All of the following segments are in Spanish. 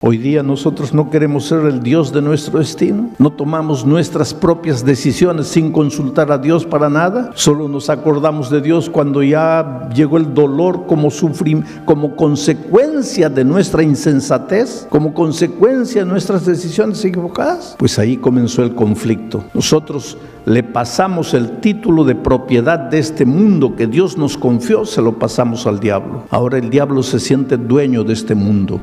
Hoy día nosotros no queremos ser el Dios de nuestro destino. No tomamos nuestras propias decisiones sin consultar a Dios para nada. Solo nos acordamos de Dios cuando ya llegó el dolor como consecuencia de nuestra insensatez, como consecuencia de nuestras decisiones equivocadas. Pues ahí comenzó el conflicto. Nosotros le pasamos el título de propiedad de este mundo que Dios nos confió, se lo pasamos al diablo. Ahora el diablo se siente dueño de este mundo.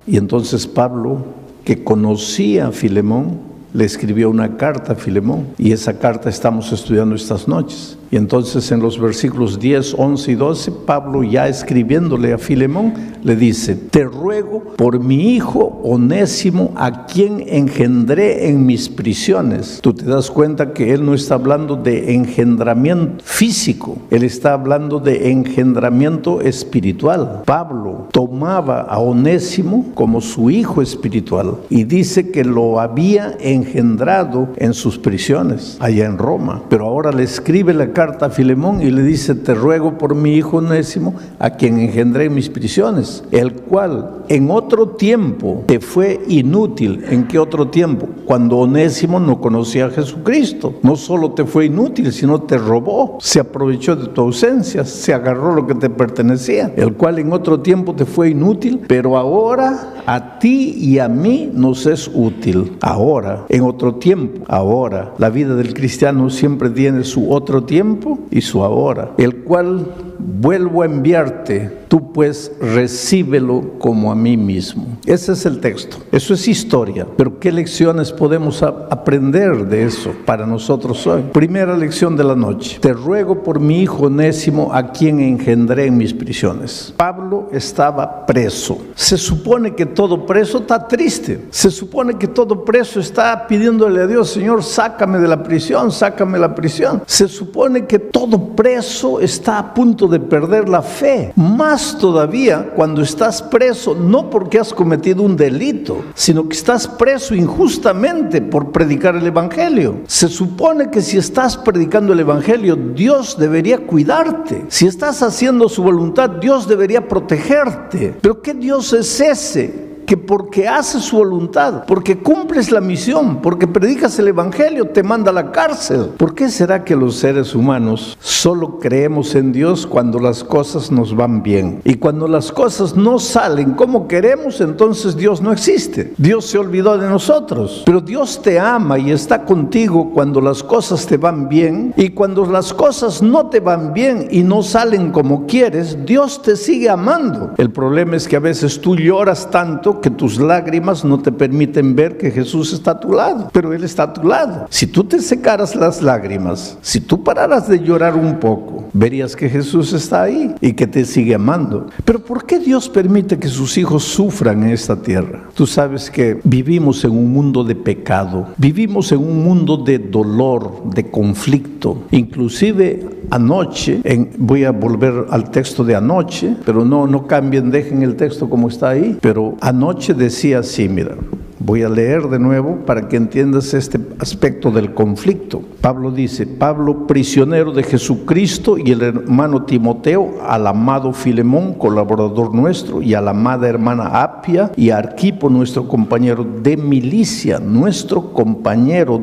Y entonces Pablo, que conocía a Filemón, le escribió una carta a Filemón, y esa carta estamos estudiando estas noches. Y entonces en los versículos 10, 11 y 12, Pablo, ya escribiéndole a Filemón, le dice: te ruego por mi hijo Onésimo, a quien engendré en mis prisiones. Tú te das cuenta que él no está hablando de engendramiento físico, él está hablando de engendramiento espiritual. Pablo tomaba a Onésimo como su hijo espiritual y dice que lo había engendrado en sus prisiones allá en Roma. Pero ahora le escribe la carta a Filemón y le dice: te ruego por mi hijo Onésimo, a quien engendré en mis prisiones, el cual en otro tiempo te fue inútil. ¿En qué otro tiempo? Cuando Onésimo no conocía a Jesucristo. No solo te fue inútil, sino te robó, se aprovechó de tu ausencia, se agarró lo que te pertenecía, el cual en otro tiempo te fue inútil, pero ahora a ti y a mí nos es útil. Ahora, en otro tiempo, ahora. La vida del cristiano siempre tiene su otro tiempo y su ahora, el cual vuelvo a enviarte. Tú pues recíbelo como a mí mismo. Ese es el texto. Eso es historia. Pero ¿qué lecciones podemos aprender de eso para nosotros hoy? Primera lección de la noche. Te ruego por mi hijo Onésimo, a quien engendré en mis prisiones. Pablo estaba preso. Se supone que todo preso está triste. Se supone que todo preso está pidiéndole a Dios: Señor, sácame de la prisión, sácame de la prisión. Se supone que todo preso está a punto de perder la fe. Más todavía cuando estás preso, no porque has cometido un delito, sino que estás preso injustamente por predicar el evangelio. Se supone que si estás predicando el evangelio, Dios debería cuidarte. Si estás haciendo su voluntad, Dios debería protegerte. Pero ¿qué Dios es ese? Que porque haces su voluntad, porque cumples la misión, porque predicas el evangelio, te manda a la cárcel. ¿Por qué será que los seres humanos solo creemos en Dios cuando las cosas nos van bien? Y cuando las cosas no salen como queremos, entonces Dios no existe. Dios se olvidó de nosotros. Pero Dios te ama y está contigo cuando las cosas te van bien, y cuando las cosas no te van bien y no salen como quieres, Dios te sigue amando. El problema es que a veces tú lloras tanto que tus lágrimas no te permiten ver que Jesús está a tu lado, pero Él está a tu lado. Si tú te secaras las lágrimas, si tú pararas de llorar un poco, verías que Jesús está ahí y que te sigue amando. Pero ¿por qué Dios permite que sus hijos sufran en esta tierra? Tú sabes que vivimos en un mundo de pecado, vivimos en un mundo de dolor, de conflicto. Inclusive anoche, voy a volver al texto de anoche, pero no cambien, dejen el texto como está ahí, pero anoche decía así, mira, voy a leer de nuevo para que entiendas este aspecto del conflicto. Pablo dice: Pablo, prisionero de Jesucristo, y el hermano Timoteo, al amado Filemón, colaborador nuestro, y a la amada hermana Apia, y a Arquipo, nuestro compañero de milicia, nuestro compañero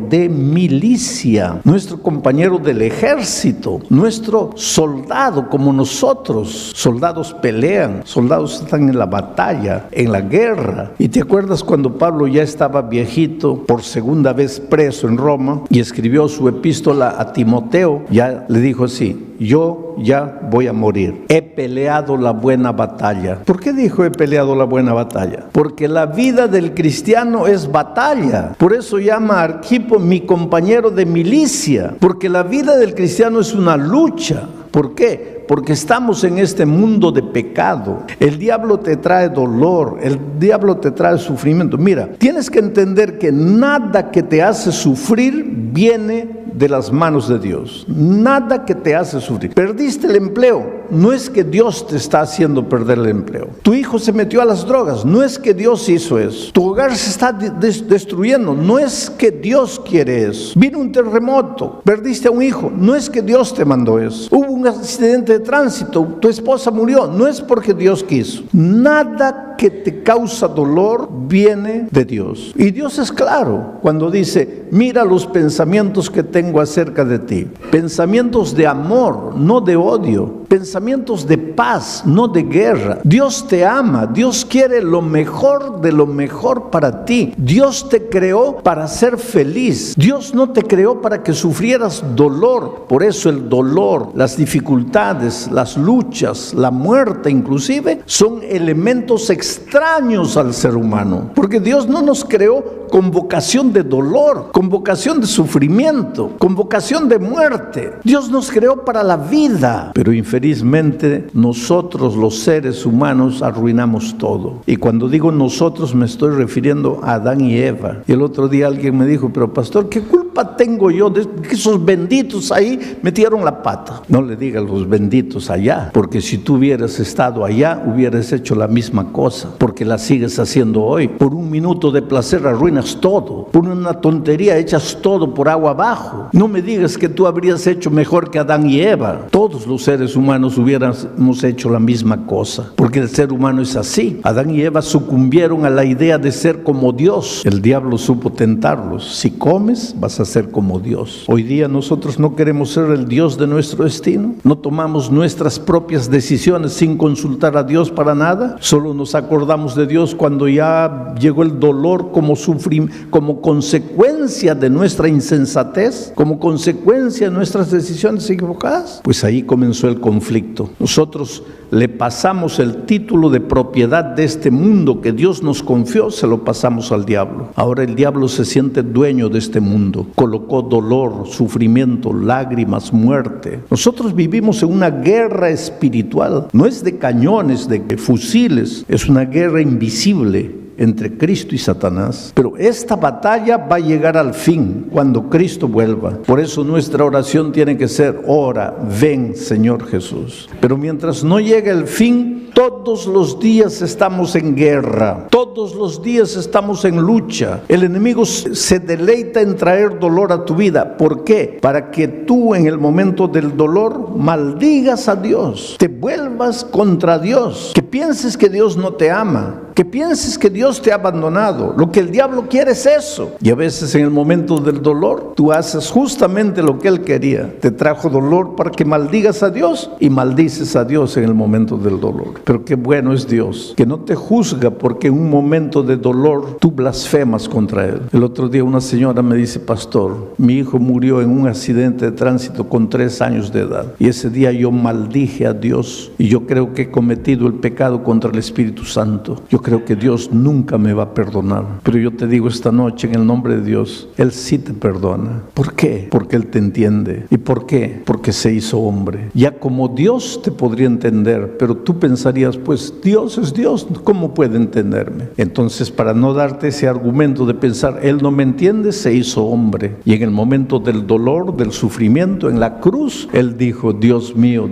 del ejército, nuestro soldado como nosotros. Soldados pelean, soldados están en la batalla, en la guerra. ¿Y te acuerdas cuando Pablo ya estaba viejito, por segunda vez preso en Roma, y escribió su epístola a Timoteo? Ya le dijo así: yo ya voy a morir, he peleado la buena batalla. ¿Por qué dijo he peleado la buena batalla? Porque la vida del cristiano es batalla. Por eso llama a Arquipo mi compañero de milicia, porque la vida del cristiano es una lucha. ¿Por qué? Porque estamos en este mundo de pecado. El diablo te trae dolor, el diablo te trae sufrimiento. Mira, tienes que entender que nada que te hace sufrir viene de las manos de Dios. Nada que te hace sufrir. Perdiste el empleo, no es que Dios te está haciendo perder el empleo. Tu hijo se metió a las drogas, no es que Dios hizo eso. Tu hogar se está destruyendo, no es que Dios quiere eso. Vino un terremoto, perdiste a un hijo, no es que Dios te mandó eso. Hubo un accidente de tránsito, tu esposa murió, no es porque Dios quiso. Nada que te causa dolor viene de Dios. Y Dios es claro cuando dice: mira los pensamientos que tengo acerca de ti. Pensamientos de amor, no de odio. Pensamientos de paz, no de guerra. Dios te ama, Dios quiere lo mejor de lo mejor para ti. Dios te creó para ser feliz. Dios no te creó para que sufrieras dolor. Por eso el dolor, las dificultades, las luchas, la muerte inclusive, son elementos extraños al ser humano. Porque Dios no nos creó con vocación de dolor, con vocación de sufrimiento, con vocación de muerte. Dios nos creó para la vida, pero infelizmente nosotros los seres humanos arruinamos todo. Y cuando digo nosotros me estoy refiriendo a Adán y Eva. Y el otro día alguien me dijo: pero pastor, ¿qué culpa tengo yo de que esos benditos ahí metieron la pata? No le digas los benditos allá, porque si tú hubieras estado allá hubieras hecho la misma cosa, porque la sigues haciendo hoy. Por un minuto de placer arruinas todo, por una tontería echas todo por agua abajo. No me digas que tú habrías hecho mejor que Adán y Eva. Todos los seres humanos hubiéramos hecho la misma cosa, porque el ser humano es así. Adán y Eva sucumbieron a la idea de ser como Dios. El diablo supo tentarlos: si comes vas a ser como Dios. Hoy día nosotros no queremos ser el Dios de nuestro destino, no tomamos nuestras propias decisiones sin consultar a Dios para nada. Solo nos acordamos de Dios cuando ya llegó el dolor como consecuencia de nuestra insensatez, como consecuencia de nuestras decisiones equivocadas. Pues ahí comenzó el conflicto. Nosotros le pasamos el título de propiedad de este mundo que Dios nos confió, se lo pasamos al diablo. Ahora el diablo se siente dueño de este mundo. Colocó dolor, sufrimiento, lágrimas, muerte. Nosotros vivimos en una guerra espiritual. No es de cañones, de fusiles. Es una guerra invisible entre Cristo y Satanás. Pero esta batalla va a llegar al fin cuando Cristo vuelva. Por eso nuestra oración tiene que ser: ora, ven Señor Jesús. Pero mientras no llegue el fin, todos los días estamos en guerra, todos los días estamos en lucha. El enemigo se deleita en traer dolor a tu vida. ¿Por qué? Para que tú en el momento del dolor maldigas a Dios, te vuelvas contra Dios, que pienses que Dios no te ama, que pienses que Dios te ha abandonado. Lo que el diablo quiere es eso. Y a veces en el momento del dolor, tú haces justamente lo que él quería. Te trajo dolor para que maldigas a Dios y maldices a Dios en el momento del dolor. Pero qué bueno es Dios, que no te juzga porque en un momento de dolor tú blasfemas contra él. El otro día una señora me dice: pastor, mi hijo murió en un accidente de tránsito con 3 años de edad. Y ese día yo maldije a Dios y yo creo que he cometido el pecado contra el Espíritu Santo. Yo creo que Dios nunca me va a perdonar. Pero yo te digo esta noche, en el nombre de Dios, Él sí te perdona. ¿Por qué? Porque Él te entiende. ¿Y por qué? Porque se hizo hombre. Ya como Dios te podría entender, pero tú pensarías: pues Dios es Dios, ¿cómo puede entenderme? Entonces, para no darte ese argumento de pensar Él no me entiende, se hizo hombre. Y en el momento del dolor, del sufrimiento, en la cruz, Él dijo: Dios mío,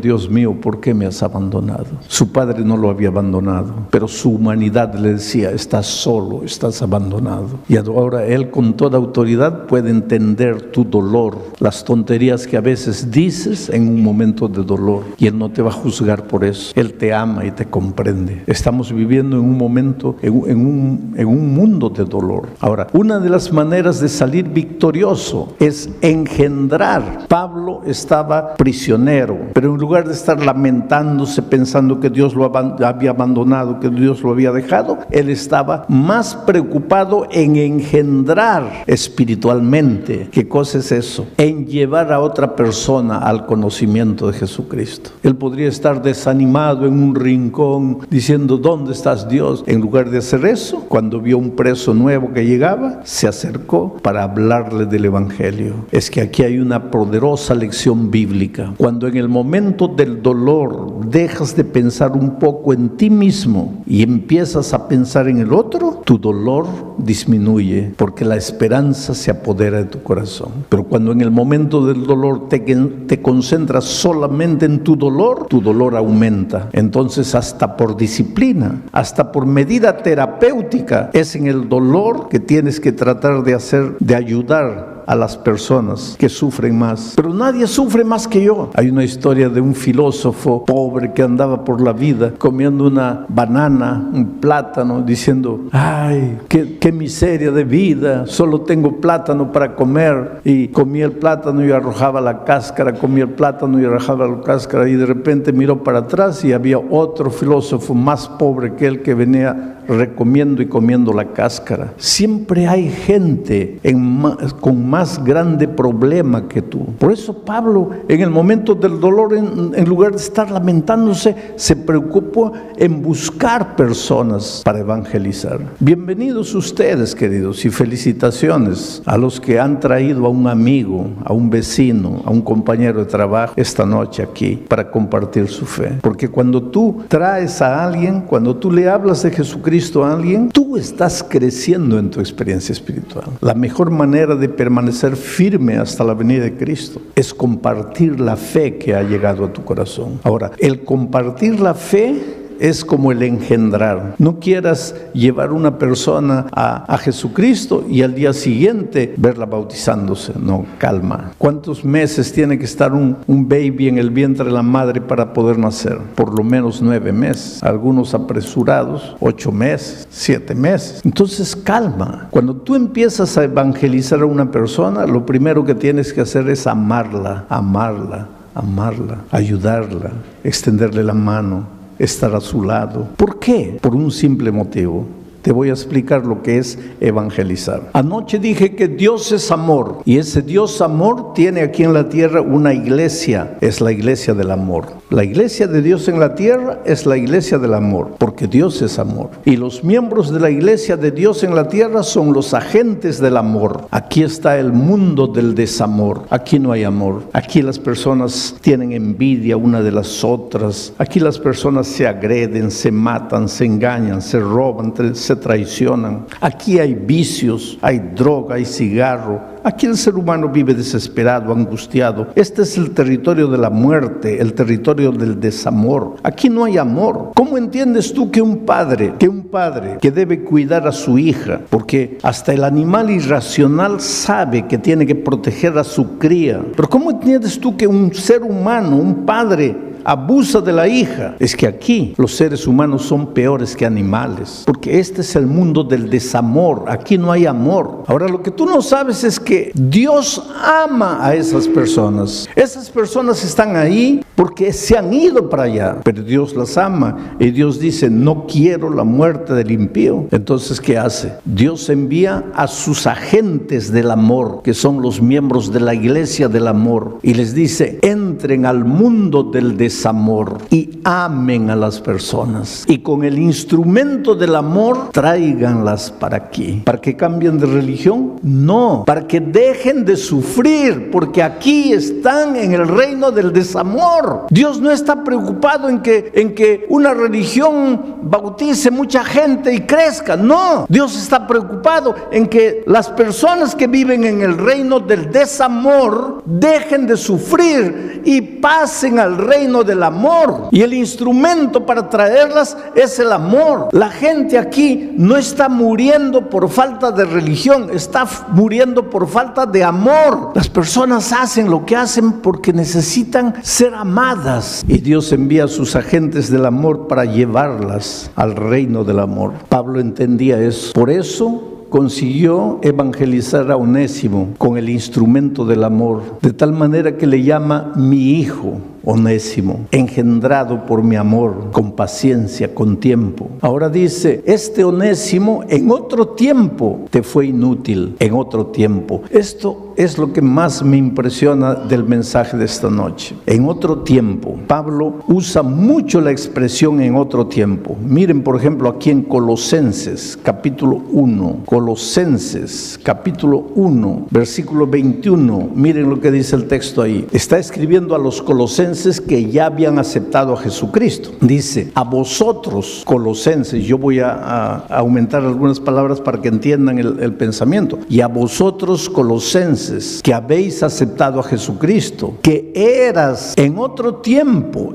¿por qué me has abandonado? Su padre no lo había abandonado, pero su humanidad le decía: estás solo, estás abandonado. Y ahora Él con toda autoridad puede entender tu dolor, las tonterías que a veces dices en un momento de dolor, y Él no te va a juzgar por eso. Él te ama y te comprende. Estamos viviendo en un momento, en un mundo de dolor. Ahora, una de las maneras de salir victorioso es engendrar. Pablo estaba prisionero, pero en lugar de estar lamentándose pensando que Dios lo había abandonado, que Dios lo había dejado, él estaba más preocupado en engendrar espiritualmente. ¿Qué cosa es eso? En llevar a otra persona al conocimiento de Jesucristo. Él podría estar desanimado en un rincón diciendo: ¿dónde estás, Dios? En lugar de hacer eso, cuando vio un preso nuevo que llegaba, se acercó para hablarle del Evangelio. Es que aquí hay una poderosa lección bíblica. Cuando en el momento del dolor dejas de pensar un poco en ti mismo y empiezas empiezas a pensar en el otro, tu dolor disminuye, porque la esperanza se apodera de tu corazón. Pero cuando en el momento del dolor te concentras solamente en tu dolor aumenta. Entonces, hasta por disciplina, hasta por medida terapéutica, es en el dolor que tienes que tratar de ayudar a las personas que sufren más. Pero nadie sufre más que yo. Hay una historia de un filósofo pobre que andaba por la vida comiendo una banana, un plátano, diciendo: ay, qué miseria de vida, solo tengo plátano para comer. Y comía el plátano y arrojaba la cáscara, comía el plátano y arrojaba la cáscara, y de repente miró para atrás y había otro filósofo más pobre que él que venía recomiendo y comiendo la cáscara. Siempre hay gente con más grande problema que tú. Por eso Pablo, en el momento del dolor, en lugar de estar lamentándose, se preocupó en buscar personas para evangelizar. Bienvenidos ustedes, queridos, y felicitaciones a los que han traído a un amigo, a un vecino, a un compañero de trabajo esta noche aquí para compartir su fe. Porque cuando tú traes a alguien, cuando tú le hablas de Jesucristo a alguien, tú estás creciendo en tu experiencia espiritual. La mejor manera de permanecer firme hasta la venida de Cristo es compartir la fe que ha llegado a tu corazón. Ahora, el compartir la fe es como el engendrar. No quieras llevar una persona a Jesucristo y al día siguiente verla bautizándose. No, calma. ¿Cuántos meses tiene que estar un baby en el vientre de la madre para poder nacer? Por lo menos 9 meses. Algunos apresurados, 8 meses, 7 meses. Entonces, calma. Cuando tú empiezas a evangelizar a una persona, lo primero que tienes que hacer es amarla, ayudarla, extenderle la mano, estar a su lado. ¿Por qué? Por un simple motivo. Te voy a explicar lo que es evangelizar. Anoche dije que Dios es amor, y ese Dios amor tiene aquí en la tierra una iglesia, es la iglesia del amor. La iglesia de Dios en la tierra es la iglesia del amor, porque Dios es amor. Y los miembros de la iglesia de Dios en la tierra son los agentes del amor. Aquí está el mundo del desamor. Aquí no hay amor. Aquí las personas tienen envidia una de las otras. Aquí las personas se agreden, se matan, se engañan, se roban, se traicionan. Aquí hay vicios, hay droga, hay cigarro. Aquí el ser humano vive desesperado, angustiado. Este es el territorio de la muerte, el territorio del desamor. Aquí no hay amor. ¿Cómo entiendes tú que un padre que debe cuidar a su hija, porque hasta el animal irracional sabe que tiene que proteger a su cría, pero cómo entiendes tú que un ser humano, un padre, abusa de la hija? Es que aquí los seres humanos son peores que animales, porque este es el mundo del desamor. Aquí no hay amor. Ahora, lo que tú no sabes es que Dios ama a esas personas. Esas personas están ahí porque se han ido para allá, pero Dios las ama, y Dios dice: no quiero la muerte del impío. Entonces, ¿qué hace? Dios envía a sus agentes del amor, que son los miembros de la iglesia del amor, y les dice: entren al mundo del desamor y amen a las personas, y con el instrumento del amor tráiganlas para aquí. ¿Para que cambien de religión? No, para que dejen de sufrir, porque aquí están en el reino del desamor. Dios no está preocupado en que una religión bautice mucha gente y crezca. No, Dios está preocupado en que las personas que viven en el reino del desamor dejen de sufrir y pasen al reino del amor. Y el instrumento para traerlas es el amor. La gente aquí no está muriendo por falta de religión, está muriendo por falta de amor. Las personas hacen lo que hacen porque necesitan ser amadas, y Dios envía a sus agentes del amor para llevarlas al reino del amor. Pablo entendía eso. Por eso consiguió evangelizar a Onésimo con el instrumento del amor, de tal manera que le llama mi hijo Onésimo, engendrado por mi amor, con paciencia, con tiempo. Ahora dice: este Onésimo en otro tiempo te fue inútil, en otro tiempo. Esto es lo que más me impresiona del mensaje de esta noche. En otro tiempo. Pablo usa mucho la expresión en otro tiempo. Miren, por ejemplo, aquí en Colosenses, capítulo 1. Colosenses, capítulo 1, versículo 21. Miren lo que dice el texto ahí. Está escribiendo a los colosenses colosenses que ya habían aceptado a Jesucristo. Dice, a vosotros, colosenses, yo voy a aumentar algunas palabras para que entiendan el pensamiento. Y a vosotros, colosenses, que habéis aceptado a Jesucristo, que erais en otro tiempo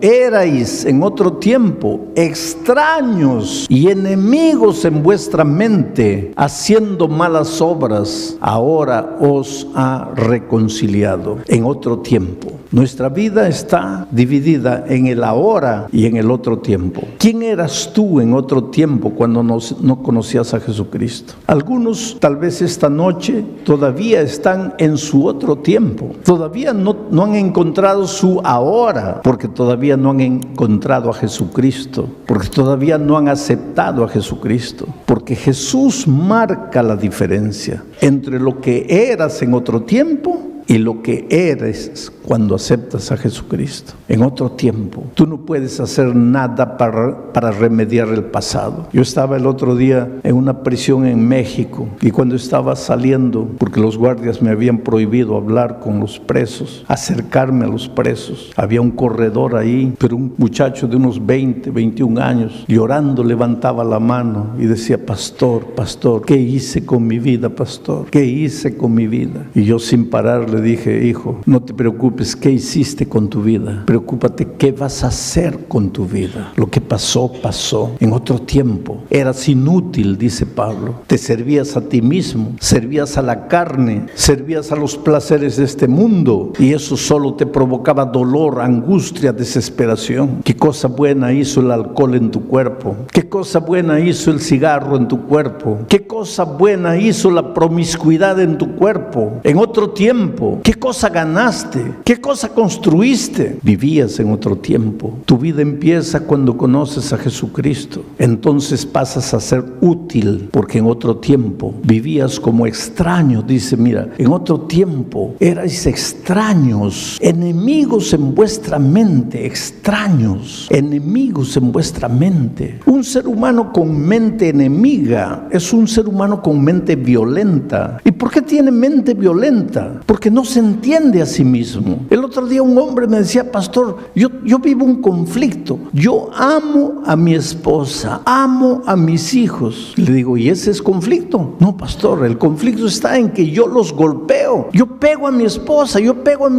extraños y enemigos en vuestra mente, haciendo malas obras, ahora os ha reconciliado. En otro tiempo. Nuestra vida está dividida en el ahora y en el otro tiempo. ¿Quién eras tú en otro tiempo cuando no conocías a Jesucristo? Algunos tal vez esta noche todavía están en su otro tiempo. Todavía no han encontrado su ahora, porque todavía no han encontrado a Jesucristo, porque todavía no han aceptado a Jesucristo, porque Jesús marca la diferencia entre lo que eras en otro tiempo y lo que eres cuando aceptas a Jesucristo. En otro tiempo, tú no puedes hacer nada para remediar el pasado. Yo estaba el otro día en una prisión en México y cuando estaba saliendo, porque los guardias me habían prohibido hablar con los presos, acercarme a los presos, había un corredor ahí, pero un muchacho de unos 20, 21 años, llorando levantaba la mano y decía, pastor, ¿qué hice con mi vida, pastor? ¿Qué hice con mi vida? Y yo sin parar le dije, hijo, no te preocupes, ¿qué hiciste con tu vida? Preocúpate, ¿qué vas a hacer con tu vida? Lo que pasó, pasó. En otro tiempo eras inútil, dice Pablo. Te servías a ti mismo, servías a la carne, servías a los placeres de este mundo y eso solo te provocaba dolor, angustia, desesperación. ¿Qué cosa buena hizo el alcohol en tu cuerpo? ¿Qué cosa buena hizo el cigarro en tu cuerpo? ¿Qué cosa buena hizo la promiscuidad en tu cuerpo? En otro tiempo, ¿qué cosa ganaste? ¿Qué cosa construiste? Vivías en otro tiempo. Tu vida empieza cuando conoces a Jesucristo. Entonces pasas a ser útil, porque en otro tiempo vivías como extraño. Dice, mira, en otro tiempo erais extraños, enemigos en vuestra mente, extraños, enemigos en vuestra mente. Un ser humano con mente enemiga es un ser humano con mente violenta. ¿Y por qué tiene mente violenta? Porque no se entiende a sí mismo. El otro día un hombre me decía, pastor, yo vivo un conflicto. Yo amo a mi esposa, amo a mis hijos. Le digo, ¿y ese es conflicto? No, pastor, el conflicto está en que yo los golpeo. Yo pego a mi esposa, yo pego a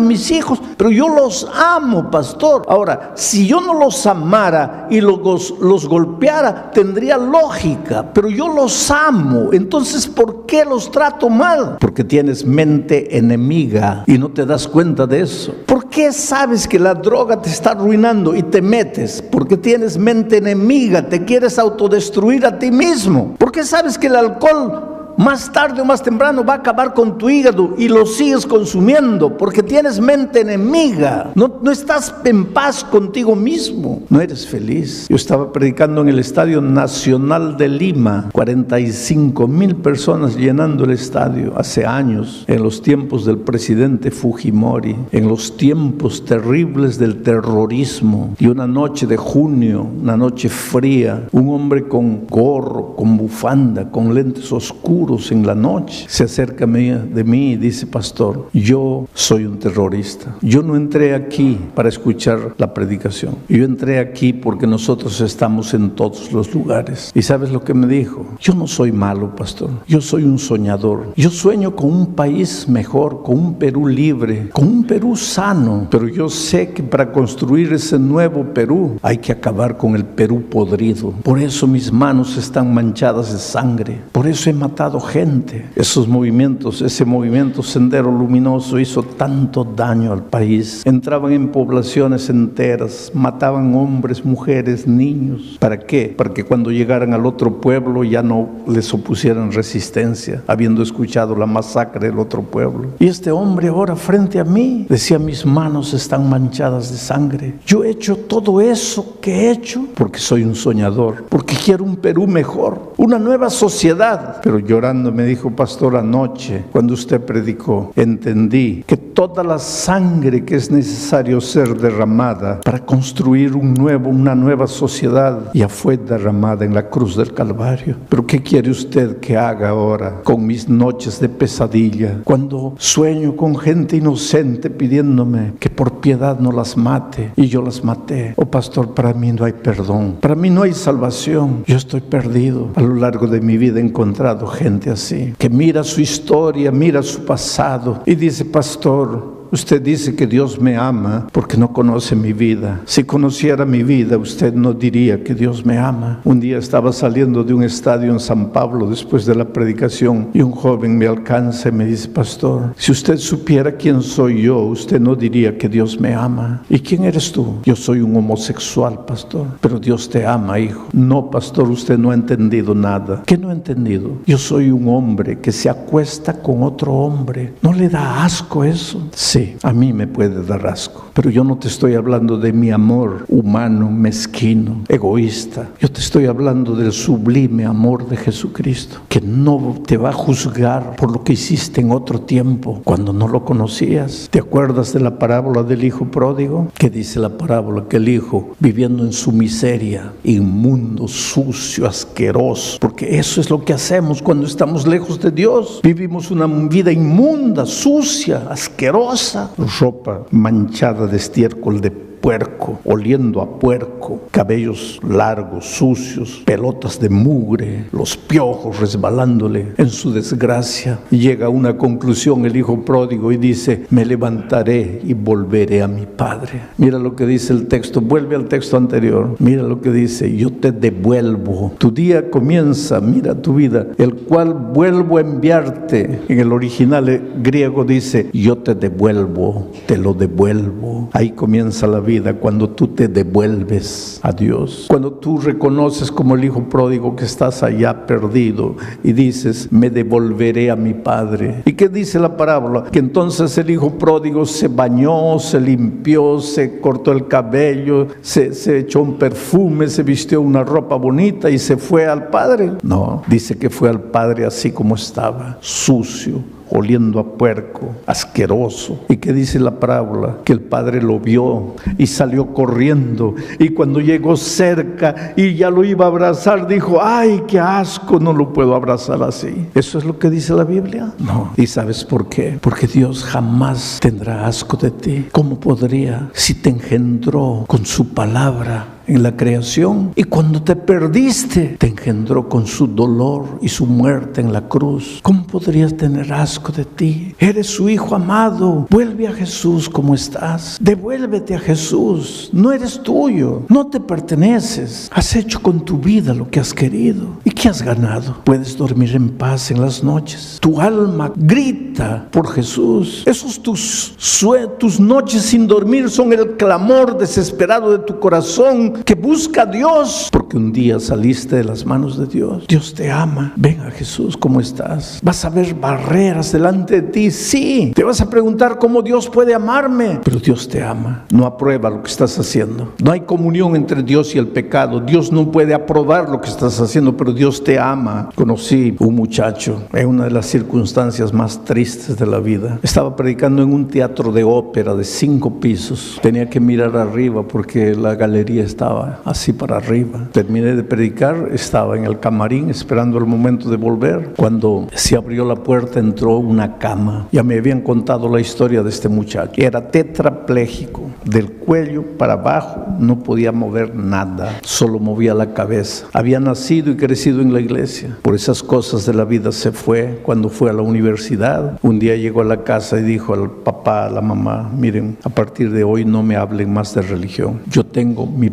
mis hijos, pero yo los amo, pastor. Ahora, si yo no los amara y los golpeara, tendría lógica, pero yo los amo. Entonces, ¿por qué los trato mal? Porque tienes mente enemiga y no te das cuenta de eso. ¿Por qué sabes que la droga te está arruinando y te metes? Porque tienes mente enemiga, te quieres autodestruir a ti mismo. ¿Por qué sabes que el alcohol más tarde o más temprano va a acabar con tu hígado y lo sigues consumiendo? Porque tienes mente enemiga. No estás en paz contigo mismo. No eres feliz. Yo estaba predicando en el Estadio Nacional de Lima, 45,000 personas llenando el estadio hace años, en los tiempos del presidente Fujimori, en los tiempos terribles del terrorismo. Y una noche de junio, una noche fría, un hombre con gorro, con bufanda, con lentes oscuros en la noche, se acerca de mí y dice, pastor, yo soy un terrorista. Yo no entré aquí para escuchar la predicación. Yo entré aquí porque nosotros estamos en todos los lugares. ¿Y sabes lo que me dijo? Yo no soy malo, pastor. Yo soy un soñador. Yo sueño con un país mejor, con un Perú libre, con un Perú sano. Pero yo sé que para construir ese nuevo Perú hay que acabar con el Perú podrido. Por eso mis manos están manchadas de sangre. Por eso he matado gente. Esos movimientos, ese movimiento Sendero Luminoso hizo tanto daño al país. Entraban en poblaciones enteras, mataban hombres, mujeres, niños. ¿Para qué? Para que cuando llegaran al otro pueblo ya no les opusieran resistencia, habiendo escuchado la masacre del otro pueblo. Y este hombre ahora frente a mí decía, mis manos están manchadas de sangre. Yo he hecho todo eso que he hecho porque soy un soñador, porque quiero un Perú mejor, una nueva sociedad. Pero lloraba llorando, me dijo: pastor, anoche cuando usted predicó, entendí que toda la sangre que es necesario ser derramada para construir una nueva sociedad ya fue derramada en la cruz del Calvario. Pero ¿qué quiere usted que haga ahora con mis noches de pesadilla, cuando sueño con gente inocente pidiéndome que por piedad no las mate y yo las maté? Oh pastor, para mí no hay perdón, para mí no hay salvación. Yo estoy perdido. A lo largo de mi vida he encontrado gente así, que mira su historia, mira su pasado y dice: pastor, usted dice que Dios me ama porque no conoce mi vida. Si conociera mi vida, usted no diría que Dios me ama. Un día estaba saliendo de un estadio en San Pablo después de la predicación y un joven me alcanza y me dice: pastor, si usted supiera quién soy yo, usted no diría que Dios me ama. ¿Y quién eres tú? Yo soy un homosexual, pastor. Pero Dios te ama, hijo. No, pastor, usted no ha entendido nada. ¿Qué no ha entendido? Yo soy un hombre que se acuesta con otro hombre. ¿No le da asco eso? Sí, a mí me puede dar asco, pero yo no te estoy hablando de mi amor humano, mezquino, egoísta. Yo te estoy hablando del sublime amor de Jesucristo, que no te va a juzgar por lo que hiciste en otro tiempo, cuando no lo conocías. ¿Te acuerdas de la parábola del hijo pródigo? ¿Qué dice la parábola? Que el hijo, viviendo en su miseria, inmundo, sucio, asqueroso, porque eso es lo que hacemos cuando estamos lejos de Dios. Vivimos una vida inmunda, sucia, asquerosa, ropa manchada de estiércol de puerco, oliendo a puerco, cabellos largos, sucios, pelotas de mugre, los piojos resbalándole en su desgracia. Llega a una conclusión el hijo pródigo y dice: me levantaré y volveré a mi padre. Mira lo que dice el texto, vuelve al texto anterior, mira lo que dice: yo te devuelvo. Tu día comienza, mira tu vida, el cual vuelvo a enviarte. En el original griego dice: yo te devuelvo, te lo devuelvo. Ahí comienza la vida, cuando tú te devuelves a Dios, cuando tú reconoces como el hijo pródigo que estás allá perdido y dices: me devolveré a mi padre. ¿Y qué dice la parábola? Que entonces el hijo pródigo se bañó, se limpió, se cortó el cabello, se echó un perfume, se vistió una ropa bonita y se fue al padre. No, dice que fue al padre así como estaba, sucio, oliendo a puerco, asqueroso. ¿Y qué dice la parábola? Que el padre lo vio y salió corriendo, y cuando llegó cerca y ya lo iba a abrazar, dijo: ¡ay, qué asco! No lo puedo abrazar así. ¿Eso es lo que dice la Biblia? No. ¿Y sabes por qué? Porque Dios jamás tendrá asco de ti. ¿Cómo podría, si te engendró con su palabra en la creación, y cuando te perdiste te engendró con su dolor y su muerte en la cruz? ¿Cómo podrías tener asco de ti? Eres su hijo amado. Vuelve a Jesús como estás. Devuélvete a Jesús. No eres tuyo, no te perteneces. Has hecho con tu vida lo que has querido. ¿Y qué has ganado? Puedes dormir en paz en las noches. Tu alma grita por Jesús. Esos tus noches sin dormir son el clamor desesperado de tu corazón, que busca a Dios, porque un día saliste de las manos de Dios. Dios te ama. Ven a Jesús como estás. Vas a ver barreras delante de ti, sí. Te vas a preguntar: ¿cómo Dios puede amarme? Pero Dios te ama. No aprueba lo que estás haciendo. No hay comunión entre Dios y el pecado. Dios no puede aprobar lo que estás haciendo, pero Dios te ama. Conocí un muchacho en una de las circunstancias más tristes de la vida. Estaba predicando en un teatro de ópera de 5 pisos. Tenía que mirar arriba porque la galería estaba así para arriba. Terminé de predicar, estaba en el camarín esperando el momento de volver. Cuando se abrió la puerta, entró una cama. Ya me habían contado la historia de este muchacho. Era tetrapléjico, del cuello para abajo no podía mover nada, solo movía la cabeza. Había nacido y crecido en la iglesia. Por esas cosas de la vida se fue. Cuando fue a la universidad, un día llegó a la casa y dijo al papá, a la mamá: miren, a partir de hoy no me hablen más de religión. Yo tengo mis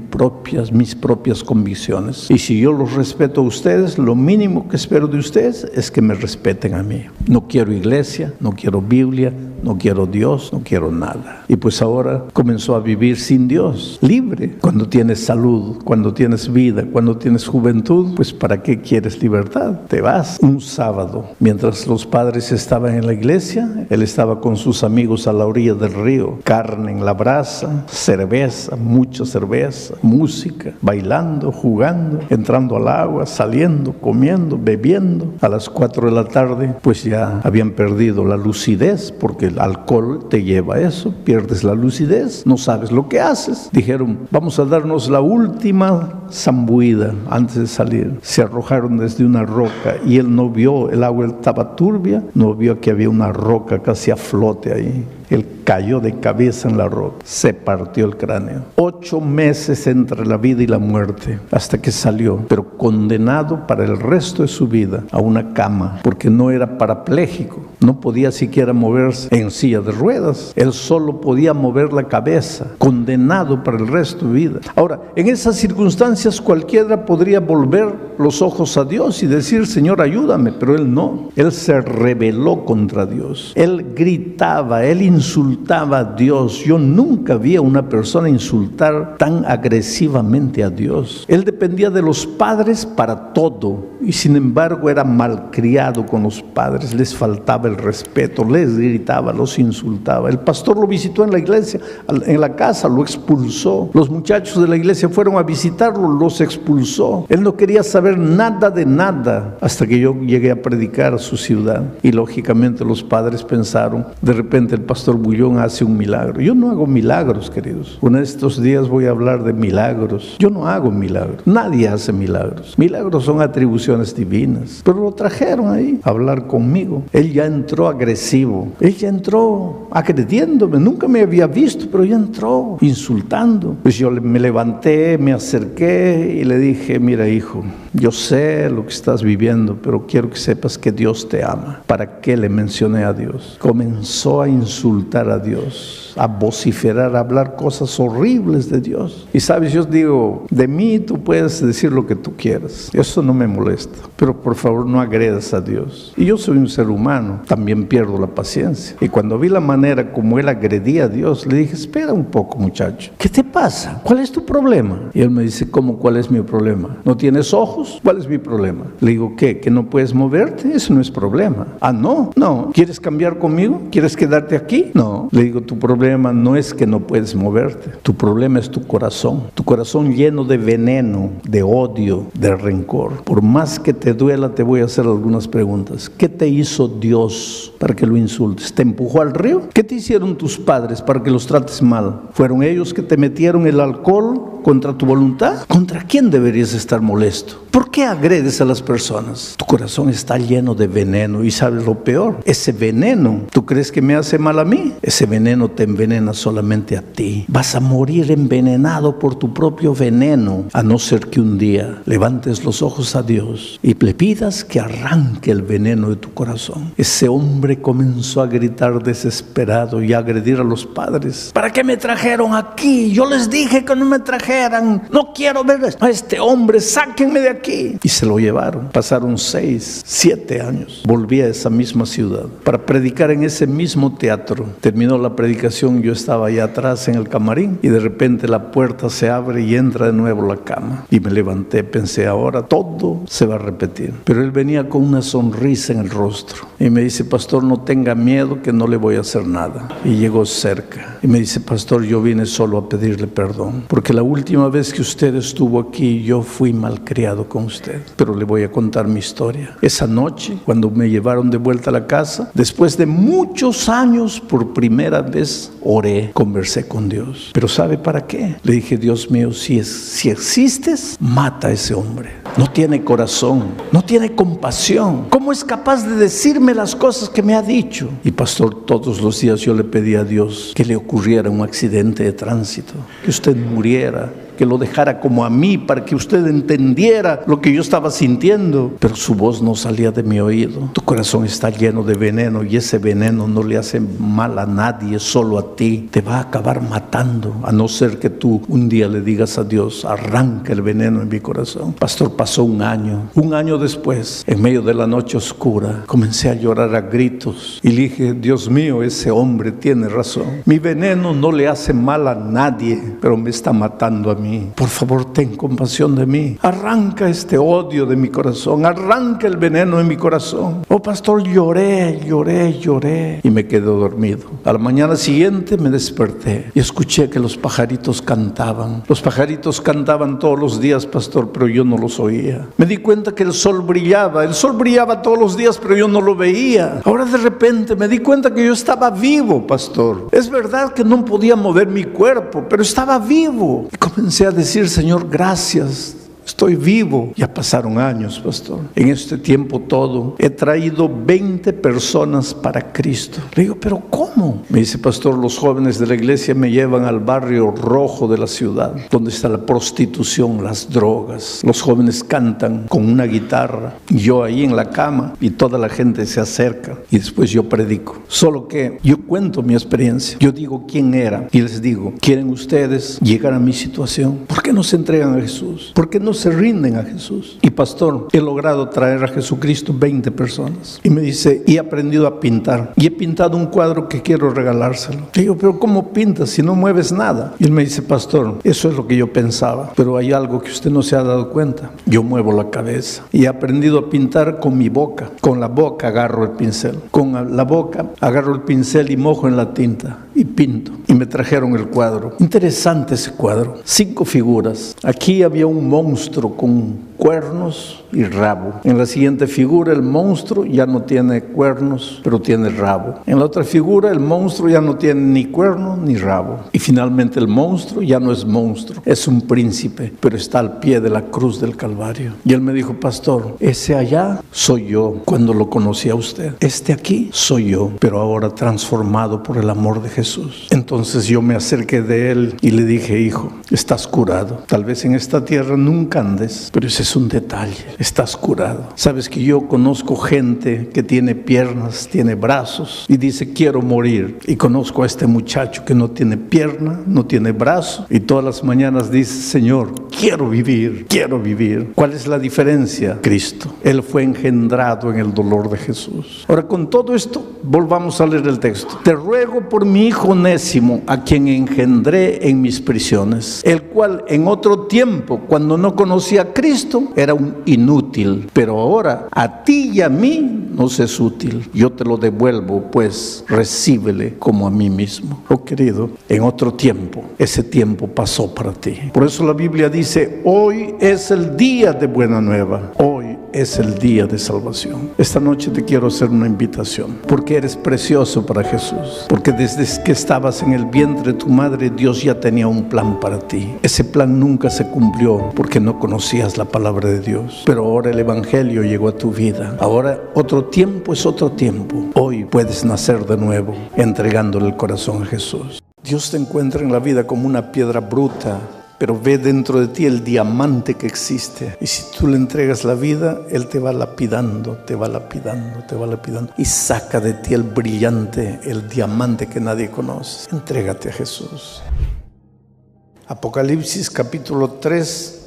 propias convicciones, y si yo los respeto a ustedes, lo mínimo que espero de ustedes es que me respeten a mí. No quiero iglesia, no quiero Biblia, no quiero Dios, no quiero nada. Y pues ahora comenzó a vivir sin Dios, libre. Cuando tienes salud, cuando tienes vida, cuando tienes juventud, pues ¿para qué quieres libertad? Te vas. Un sábado, mientras los padres estaban en la iglesia, él estaba con sus amigos a la orilla del río, carne en la brasa, cerveza, mucha cerveza, música, bailando, jugando, entrando al agua, saliendo, comiendo, bebiendo. A las 4 de la tarde, pues ya habían perdido la lucidez, porque el alcohol te lleva a eso, pierdes la lucidez, no sabes lo que haces. Dijeron, vamos a darnos la última zambuida antes de salir. Se arrojaron desde una roca y él no vio, el agua estaba turbia, no vio que había una roca casi a flote ahí. Él cayó de cabeza en la roca, se partió el cráneo. 8 meses entre la vida y la muerte, hasta que salió, pero condenado para el resto de su vida a una cama, porque no era parapléjico, no podía siquiera moverse en silla de ruedas, él solo podía mover la cabeza, condenado para el resto de vida. Ahora, en esas circunstancias cualquiera podría volver los ojos a Dios y decir, Señor, ayúdame, pero él no. Él se rebeló contra Dios, él gritaba, él insultaba a Dios. Yo nunca vi a una persona insultar tan agresivamente a Dios. Él dependía de los padres para todo y sin embargo era malcriado con los padres, les faltaba el respeto, les gritaba, los insultaba. El pastor lo visitó en la iglesia, en la casa, lo expulsó. Los muchachos de la iglesia fueron a visitarlo, los expulsó. Él no quería saber nada de nada hasta que yo llegué a predicar a su ciudad y lógicamente los padres pensaron, de repente el pastor Bullón hace un milagro. Yo no hago milagros, queridos. Uno de estos días voy a hablar de milagros. Yo no hago milagros. Nadie hace milagros. Milagros son atribuciones divinas. Pero lo trajeron ahí a hablar conmigo. Él ya entró agresivo. Él ya entró agrediéndome. Nunca me había visto, pero ya entró insultando. Pues yo me levanté, me acerqué y le dije, mira hijo, yo sé lo que estás viviendo, pero quiero que sepas que Dios te ama. ¿Para qué le mencioné a Dios? Comenzó a insultar a Dios, a vociferar, a hablar cosas horribles de Dios. Y sabes, yo digo, de mí tú puedes decir lo que tú quieras. Eso no me molesta, pero por favor no agredas a Dios. Y yo soy un ser humano, también pierdo la paciencia. Y cuando vi la manera como él agredía a Dios, le dije, espera un poco muchacho, ¿qué te pasa? ¿Cuál es tu problema? Y él me dice, ¿cómo cuál es mi problema? ¿No tienes ojos? ¿Cuál es mi problema? Le digo, ¿qué? ¿Que no puedes moverte? Eso no es problema. Ah, no. ¿Quieres cambiar conmigo? ¿Quieres quedarte aquí? No. Le digo, tu problema no es que no puedes moverte. Tu problema es tu corazón. Tu corazón lleno de veneno, de odio, de rencor. Por más que te duela, te voy a hacer algunas preguntas. ¿Qué te hizo Dios para que lo insultes? ¿Te empujó al río? ¿Qué te hicieron tus padres para que los trates mal? ¿Fueron ellos que te metieron el alcohol contra tu voluntad? ¿Contra quién deberías estar molesto? ¿Por qué agredes a las personas? Tu corazón está lleno de veneno y ¿sabes lo peor? Ese veneno, ¿tú crees que me hace mal a mí? Ese veneno te envenena solamente a ti. Vas a morir envenenado por tu propio veneno, a no ser que un día levantes los ojos a Dios y le pidas que arranque el veneno de tu corazón. Ese hombre comenzó a gritar desesperado y a agredir a los padres. ¿Para qué me trajeron aquí? Yo les dije que no me trajeran. No quiero ver a este hombre, sáquenme de aquí. Y se lo llevaron. Pasaron 6, 7 años. Volví a esa misma ciudad para predicar en ese mismo teatro. Terminó la predicación, yo estaba allá atrás en el camarín y de repente la puerta se abre y entra de nuevo la cama. Y me levanté, pensé, ahora todo se va a repetir. Pero él venía con una sonrisa en el rostro y me dice, pastor, no tenga miedo que no le voy a hacer nada. Y llegó cerca y me dice, pastor, yo vine solo a pedirle perdón, porque la última vez que usted estuvo aquí yo fui malcriado con usted. Pero le voy a contar mi historia. Esa noche, cuando me llevaron de vuelta a la casa, después de muchos años, por primera vez oré, conversé con Dios. Pero ¿sabe para qué? Le dije, Dios mío, si existes, mata a ese hombre. No tiene corazón, no tiene compasión. ¿Cómo es capaz de decirme las cosas que me ha dicho? Y pastor, todos los días yo le pedí a Dios que le ocurriera un accidente de tránsito, que usted muriera que lo dejara como a mí, para que usted entendiera lo que yo estaba sintiendo. Pero su voz no salía de mi oído. Tu corazón está lleno de veneno y ese veneno no le hace mal a nadie, solo a ti. Te va a acabar matando, a no ser que tú un día le digas a Dios: arranca el veneno en mi corazón. Pastor, pasó un año. Un año después, en medio de la noche oscura, comencé a llorar a gritos y le dije: Dios mío, ese hombre tiene razón. Mi veneno no le hace mal a nadie, pero me está matando a mí. Por favor, ten compasión de mí. Arranca este odio de mi corazón. Arranca el veneno en mi corazón. Oh, pastor, lloré y me quedé dormido. A la mañana siguiente me desperté y escuché que los pajaritos cantaban. Los pajaritos cantaban todos los días, pastor, pero yo no los oía. Me di cuenta que el sol brillaba todos los días, pero yo no lo veía. Ahora de repente me di cuenta que yo estaba vivo, pastor. Es verdad que no podía mover mi cuerpo, pero estaba vivo. Y comencé a decir: Señor, gracias. Estoy vivo. Ya pasaron años, pastor. En este tiempo todo he traído 20 personas para Cristo. Le digo: ¿pero cómo? Me dice: pastor, los jóvenes de la iglesia me llevan al barrio rojo de la ciudad, donde está la prostitución, las drogas. Los jóvenes cantan con una guitarra, yo ahí en la cama, y toda la gente se acerca y después yo predico. Solo que yo cuento mi experiencia. Yo digo quién era y les digo: ¿quieren ustedes llegar a mi situación? ¿Por qué no se entregan a Jesús? ¿Por qué no se rinden a Jesús? Y pastor, he logrado traer a Jesucristo 20 personas. Y me dice: y he aprendido a pintar. Y he pintado un cuadro que quiero regalárselo. Le digo: ¿pero cómo pintas si no mueves nada? Y él me dice: pastor, eso es lo que yo pensaba, pero hay algo que usted no se ha dado cuenta. Yo muevo la cabeza. Y he aprendido a pintar con mi boca. Con la boca agarro el pincel. Con la boca agarro el pincel y mojo en la tinta y pinto. Y me trajeron el cuadro. Interesante ese cuadro. 5 figuras. Aquí había un monstruo con cuernos y rabo. En la siguiente figura el monstruo ya no tiene cuernos, pero tiene rabo. En la otra figura el monstruo ya no tiene ni cuerno ni rabo. Y finalmente el monstruo ya no es monstruo, es un príncipe, pero está al pie de la cruz del Calvario. Y él me dijo: pastor, ese allá soy yo cuando lo conocí a usted. Este aquí soy yo, pero ahora transformado por el amor de Jesús. Entonces yo me acerqué de él y le dije: hijo, estás curado. Tal vez en esta tierra nunca andes, pero ese es un detalle. Estás curado. Sabes que yo conozco gente que tiene piernas, tiene brazos y dice: quiero morir. Y conozco a este muchacho que no tiene pierna, no tiene brazo, y todas las mañanas dice: Señor, quiero vivir, quiero vivir. ¿Cuál es la diferencia? Cristo. Él fue engendrado en el dolor de Jesús. Ahora, con todo esto, volvamos a leer el texto. Te ruego por mi hijo Onésimo, a quien engendré en mis prisiones, el cual en otro tiempo, cuando no conocía a Cristo, era un inútil, pero ahora a ti y a mí nos es útil. Yo te lo devuelvo, pues recíbele como a mí mismo. Oh querido, en otro tiempo, ese tiempo pasó para ti. Por eso la Biblia dice: hoy es el día de buena nueva. Hoy es el día de salvación. Esta noche te quiero hacer una invitación, porque eres precioso para Jesús, porque desde que estabas en el vientre de tu madre, Dios ya tenía un plan para ti. Ese plan nunca se cumplió porque no conocías la palabra de Dios, pero ahora el evangelio llegó a tu vida. Ahora otro tiempo es otro tiempo. Hoy puedes nacer de nuevo entregándole el corazón a Jesús. Dios te encuentra en la vida como una piedra bruta, pero ve dentro de ti el diamante que existe. Y si tú le entregas la vida, Él te va lapidando, te va lapidando, te va lapidando. Y saca de ti el brillante, el diamante que nadie conoce. Entrégate a Jesús. Apocalipsis capítulo 3.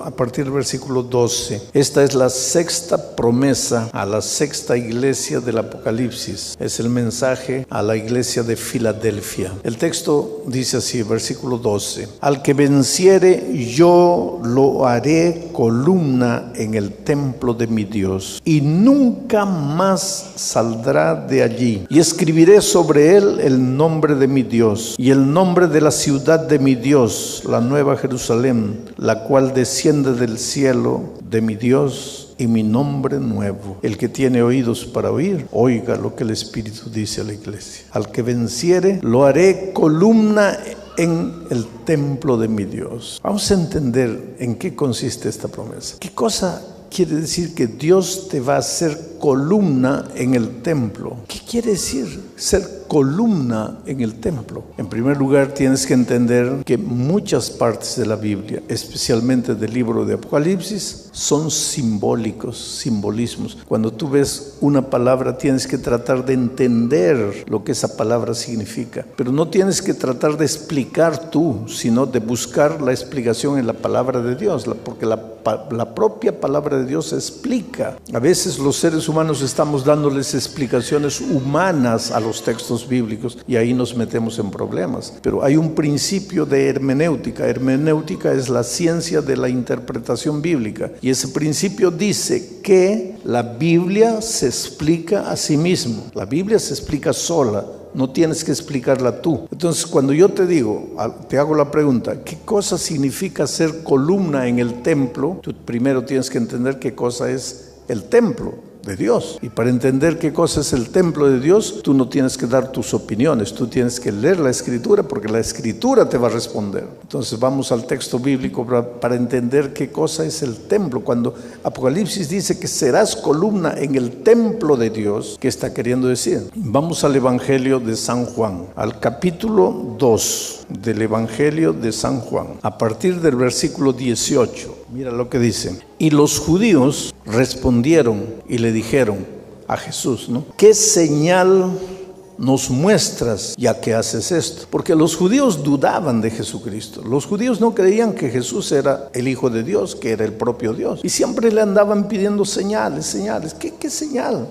A partir del versículo 12. Esta es la sexta promesa a la sexta iglesia del Apocalipsis. Es el mensaje a la iglesia de Filadelfia. El texto dice así, versículo 12: al que venciere, yo lo haré columna en el templo de mi Dios, y nunca más saldrá de allí. Y escribiré sobre él el nombre de mi Dios, y el nombre de la ciudad de mi Dios, la nueva Jerusalén, la cual desciende del cielo de mi Dios, y mi nombre nuevo. El que tiene oídos para oír, oiga lo que el Espíritu dice a la iglesia. Al que venciere, lo haré columna en el templo de mi Dios. Vamos a entender en qué consiste esta promesa. ¿Qué cosa quiere decir que Dios te va a hacer columna en el templo? ¿Qué quiere decir ser columna en el templo? En primer lugar, tienes que entender que muchas partes de la Biblia, especialmente del libro de Apocalipsis, son simbólicos, simbolismos. Cuando tú ves una palabra, tienes que tratar de entender lo que esa palabra significa, pero no tienes que tratar de explicar tú, sino de buscar la explicación en la palabra de Dios, porque la propia palabra de Dios explica. A veces los seres humanos estamos dándoles explicaciones humanas a los textos bíblicos y ahí nos metemos en problemas. Pero hay un principio de hermenéutica. Hermenéutica es la ciencia de la interpretación bíblica, y ese principio dice que la Biblia se explica a sí misma. La Biblia se explica sola. No tienes que explicarla tú. Entonces, cuando yo te hago la pregunta, ¿qué cosa significa ser columna en el templo? Tú primero tienes que entender qué cosa es el templo de Dios. Y para entender qué cosa es el templo de Dios, tú no tienes que dar tus opiniones, tú tienes que leer la Escritura, porque la Escritura te va a responder. Entonces vamos al texto bíblico para entender qué cosa es el templo. Cuando Apocalipsis dice que serás columna en el templo de Dios, ¿qué está queriendo decir? Vamos al Evangelio de San Juan, al capítulo 2 del Evangelio de San Juan, a partir del versículo 18. Mira lo que dice. Y los judíos respondieron y le dijeron a Jesús, ¿no? ¿Qué señal nos muestras ya que haces esto? Porque los judíos dudaban de Jesucristo. Los judíos no creían que Jesús era el Hijo de Dios, que era el propio Dios. Y siempre le andaban pidiendo señales. ¿Qué señal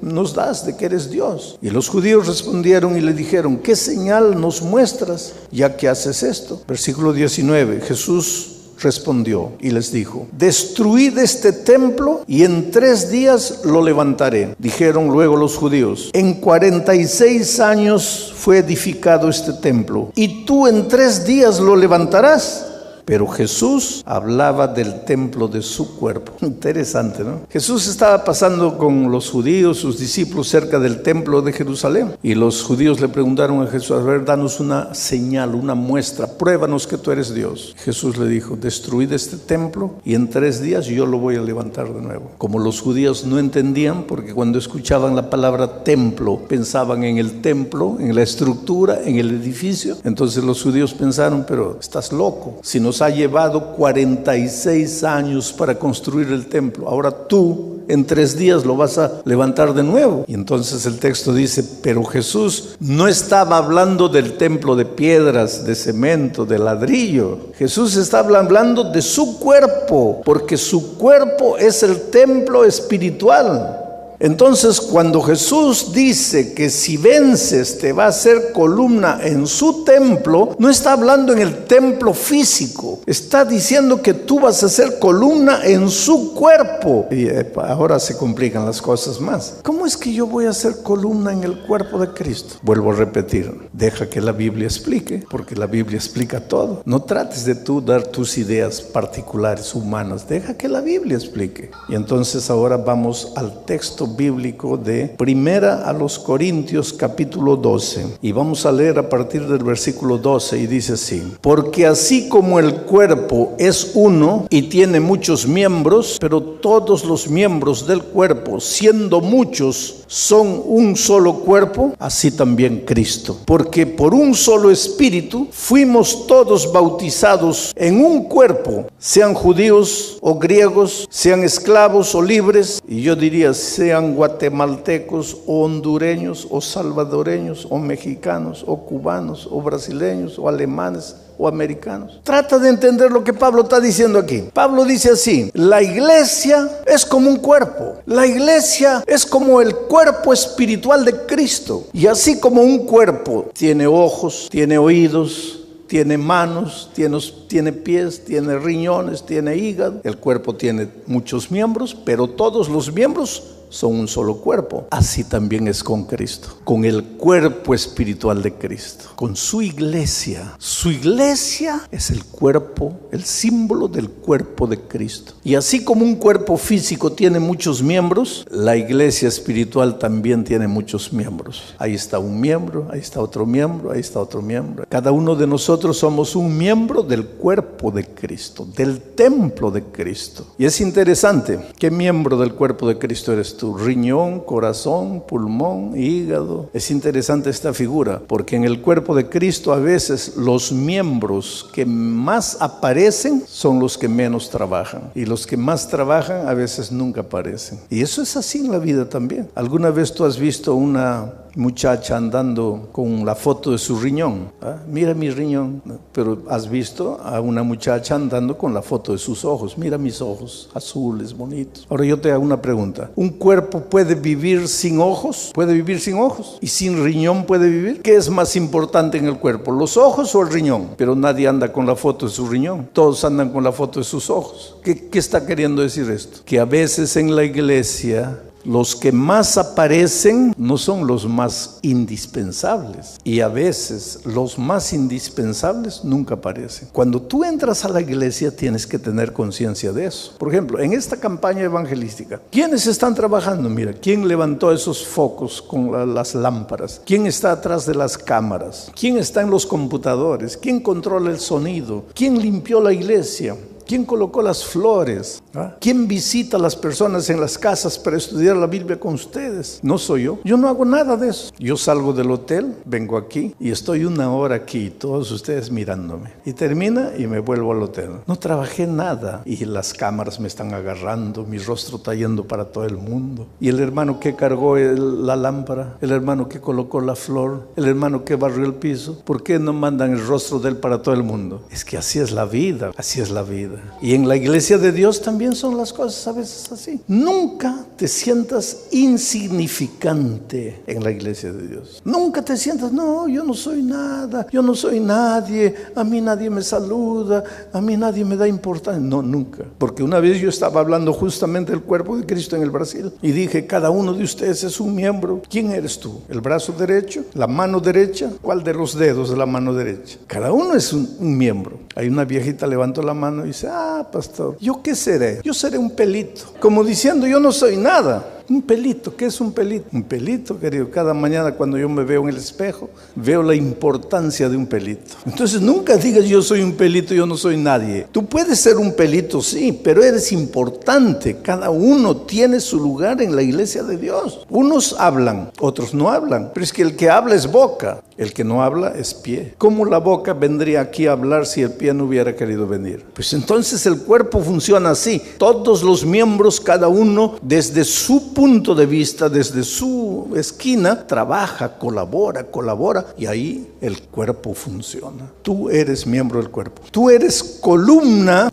nos das de que eres Dios? Y los judíos respondieron y le dijeron, ¿qué señal nos muestras ya que haces esto? Versículo 19, Jesús respondió y les dijo, destruid este templo y en 3 días lo levantaré. Dijeron luego los judíos, en 46 años fue edificado este templo y tú en 3 días lo levantarás. Pero Jesús hablaba del templo de su cuerpo. Interesante, ¿no? Jesús estaba pasando con los judíos, sus discípulos, cerca del templo de Jerusalén. Y los judíos le preguntaron a Jesús, a ver, danos una señal, una muestra, pruébanos que tú eres Dios. Jesús le dijo, destruid este templo y en 3 días yo lo voy a levantar de nuevo. Como los judíos no entendían, porque cuando escuchaban la palabra templo, pensaban en el templo, en la estructura, en el edificio. Entonces los judíos pensaron, pero estás loco. Si nos ha llevado 46 años para construir el templo, ahora tú en 3 días lo vas a levantar de nuevo. Y entonces el texto dice, pero Jesús no estaba hablando del templo de piedras, de cemento, de ladrillo. Jesús estaba hablando de su cuerpo, porque su cuerpo es el templo espiritual. Entonces, cuando Jesús dice que si vences te va a hacer columna en su templo, no está hablando en el templo físico, está diciendo que tú vas a ser columna en su cuerpo. Y ahora se complican las cosas más. ¿Cómo es que yo voy a ser columna en el cuerpo de Cristo? Vuelvo a repetir, deja que la Biblia explique, porque la Biblia explica todo. No trates de tú dar tus ideas particulares, humanas, deja que la Biblia explique. Y entonces ahora vamos al texto bíblico de Primera a los Corintios capítulo 12 y vamos a leer a partir del versículo 12 y dice así: porque así como el cuerpo es uno y tiene muchos miembros, pero todos los miembros del cuerpo, siendo muchos, son un solo cuerpo, así también Cristo. Porque por un solo espíritu fuimos todos bautizados en un cuerpo, sean judíos o griegos, sean esclavos o libres, y yo diría sean guatemaltecos o hondureños o salvadoreños o mexicanos o cubanos o brasileños o alemanes o americanos. Trata de entender lo que Pablo está diciendo aquí. Pablo dice así: la iglesia es como un cuerpo. La iglesia es como el cuerpo espiritual de Cristo. Y así como un cuerpo tiene ojos, tiene oídos, tiene manos, tiene pies, tiene riñones, tiene hígado. El cuerpo tiene muchos miembros, pero todos los miembros son un solo cuerpo. Así también es con Cristo, con el cuerpo espiritual de Cristo, con su iglesia. Su iglesia es el cuerpo, el símbolo del cuerpo de Cristo. Y así como un cuerpo físico tiene muchos miembros, la iglesia espiritual también tiene muchos miembros. Ahí está un miembro, ahí está otro miembro, ahí está otro miembro. Cada uno de nosotros somos un miembro del cuerpo de Cristo, del templo de Cristo. Y es interesante, ¿qué miembro del cuerpo de Cristo eres tú? tú? Riñón, corazón, pulmón, hígado. Es interesante esta figura, porque en el cuerpo de Cristo a veces los miembros que más aparecen son los que menos trabajan, y los que más trabajan a veces nunca aparecen. Y eso es así en la vida también. ¿Alguna vez tú has visto una muchacha andando con la foto de su riñón? Mira mi riñón. Pero has visto a una muchacha andando con la foto de sus ojos. Mira mis ojos, azules, bonitos. Ahora yo te hago una pregunta. ¿Un cuerpo puede vivir sin ojos? ¿Puede vivir sin ojos? ¿Y sin riñón puede vivir? ¿Qué es más importante en el cuerpo, los ojos o el riñón? Pero nadie anda con la foto de su riñón. Todos andan con la foto de sus ojos. ¿Qué está queriendo decir esto? Que a veces en la iglesia los que más aparecen no son los más indispensables, y a veces los más indispensables nunca aparecen. Cuando tú entras a la iglesia tienes que tener conciencia de eso. Por ejemplo, en esta campaña evangelística, ¿quiénes están trabajando? Mira, ¿quién levantó esos focos con las lámparas? ¿Quién está atrás de las cámaras? ¿Quién está en los computadores? ¿Quién controla el sonido? ¿Quién limpió la iglesia? ¿Quién colocó las flores? ¿Quién visita a las personas en las casas para estudiar la Biblia con ustedes? No soy yo. Yo no hago nada de eso. Yo salgo del hotel, vengo aquí y estoy 1 hora aquí, todos ustedes mirándome. Y termina y me vuelvo al hotel. No trabajé nada y las cámaras me están agarrando, mi rostro está yendo para todo el mundo. Y el hermano que cargó la lámpara, el hermano que colocó la flor, el hermano que barrió el piso, ¿por qué no mandan el rostro de él para todo el mundo? Es que así es la vida, así es la vida. Y en la iglesia de Dios también son las cosas a veces así. Nunca te sientas insignificante en la iglesia de Dios. Nunca te sientas, no, yo no soy nada, yo no soy nadie, a mí nadie me saluda, a mí nadie me da importancia. No, nunca. Porque una vez yo estaba hablando justamente del cuerpo de Cristo en el Brasil y dije, cada uno de ustedes es un miembro. ¿Quién eres tú? ¿El brazo derecho? ¿La mano derecha? ¿Cuál de los dedos de la mano derecha? Cada uno es un miembro. Hay una viejita levantó la mano y dice, pastor, ¿yo qué seré? Yo seré un pelito. Como diciendo, yo no soy nada. Un pelito, ¿qué es un pelito? Un pelito, querido, cada mañana cuando yo me veo en el espejo, veo la importancia de un pelito. Entonces nunca digas yo soy un pelito, yo no soy nadie. Tú puedes ser un pelito, sí, pero eres importante. Cada uno tiene su lugar en la iglesia de Dios. Unos hablan, otros no hablan, pero es que el que habla es boca, el que no habla es pie. ¿Cómo la boca vendría aquí a hablar si el pie no hubiera querido venir? Pues entonces el cuerpo funciona así. Todos los miembros, cada uno desde su punto de vista, desde su esquina, trabaja, colabora, y ahí el cuerpo funciona. Tú eres miembro del cuerpo. Tú eres columna.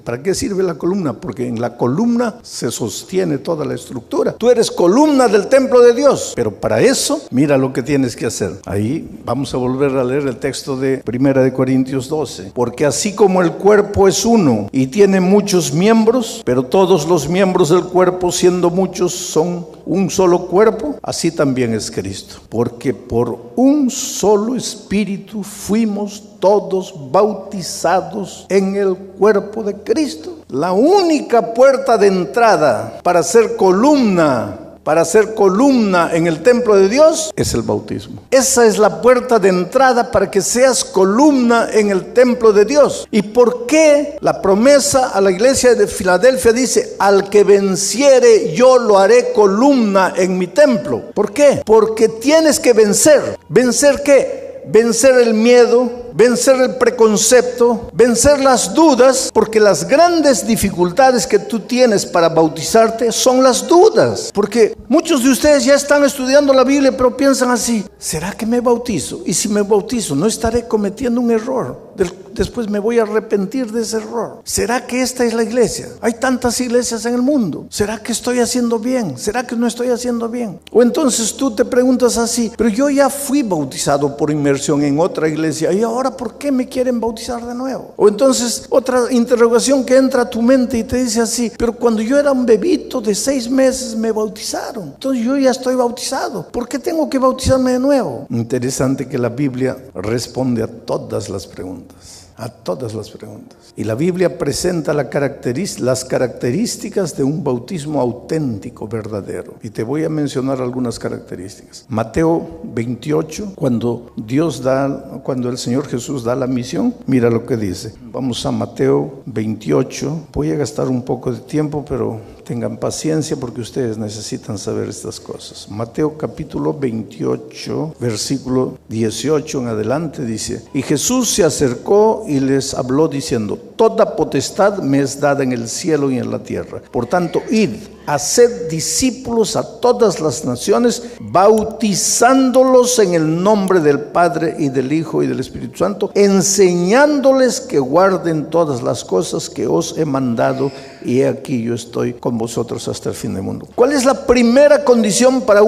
¿Para qué sirve la columna? Porque en la columna se sostiene toda la estructura. Tú eres columna del templo de Dios. Pero para eso, mira lo que tienes que hacer. Ahí vamos a volver a leer el texto de 1 Corintios 12. Porque así como el cuerpo es uno y tiene muchos miembros, pero todos los miembros del cuerpo, siendo muchos, son un solo cuerpo, así también es Cristo. Porque por un solo espíritu fuimos todos bautizados en el cuerpo de Cristo. La única puerta de entrada para ser columna en el templo de Dios es el bautismo. Esa es la puerta de entrada para que seas columna en el templo de Dios. ¿Y por qué la promesa a la iglesia de Filadelfia dice, al que venciere yo lo haré columna en mi templo? ¿Por qué? Porque tienes que vencer. ¿Vencer qué? Vencer el miedo, vencer el preconcepto, vencer las dudas, porque las grandes dificultades que tú tienes para bautizarte son las dudas. Porque muchos de ustedes ya están estudiando la Biblia, pero piensan así, ¿será que me bautizo? Y si me bautizo, ¿no estaré cometiendo un error? Después me voy a arrepentir de ese error. ¿Será que esta es la iglesia? Hay tantas iglesias en el mundo. ¿Será que estoy haciendo bien? ¿Será que no estoy haciendo bien? O entonces tú te preguntas así, pero yo ya fui bautizado por inmersión en otra iglesia y ahora ¿por qué me quieren bautizar de nuevo? O entonces otra interrogación que entra a tu mente y te dice así, pero cuando yo era un bebito de 6 meses me bautizaron. Entonces yo ya estoy bautizado. ¿Por qué tengo que bautizarme de nuevo? Interesante que la Biblia responde a todas las preguntas. a todas las preguntas. Y la Biblia presenta las características de un bautismo auténtico, verdadero. Y te voy a mencionar algunas características. Mateo 28, cuando el Señor Jesús da la misión, mira lo que dice. Vamos a Mateo 28. Voy a gastar un poco de tiempo, pero tengan paciencia porque ustedes necesitan saber estas cosas. Mateo capítulo 28, versículo 18 en adelante dice: y Jesús se acercó y les habló diciendo: toda potestad me es dada en el cielo y en la tierra. Por tanto, id, haced discípulos a todas las naciones, bautizándolos en el nombre del Padre y del Hijo y del Espíritu Santo, enseñándoles que guarden todas las cosas que os he mandado, y he aquí yo estoy con vosotros hasta el fin del mundo. ¿Cuál es la primera condición para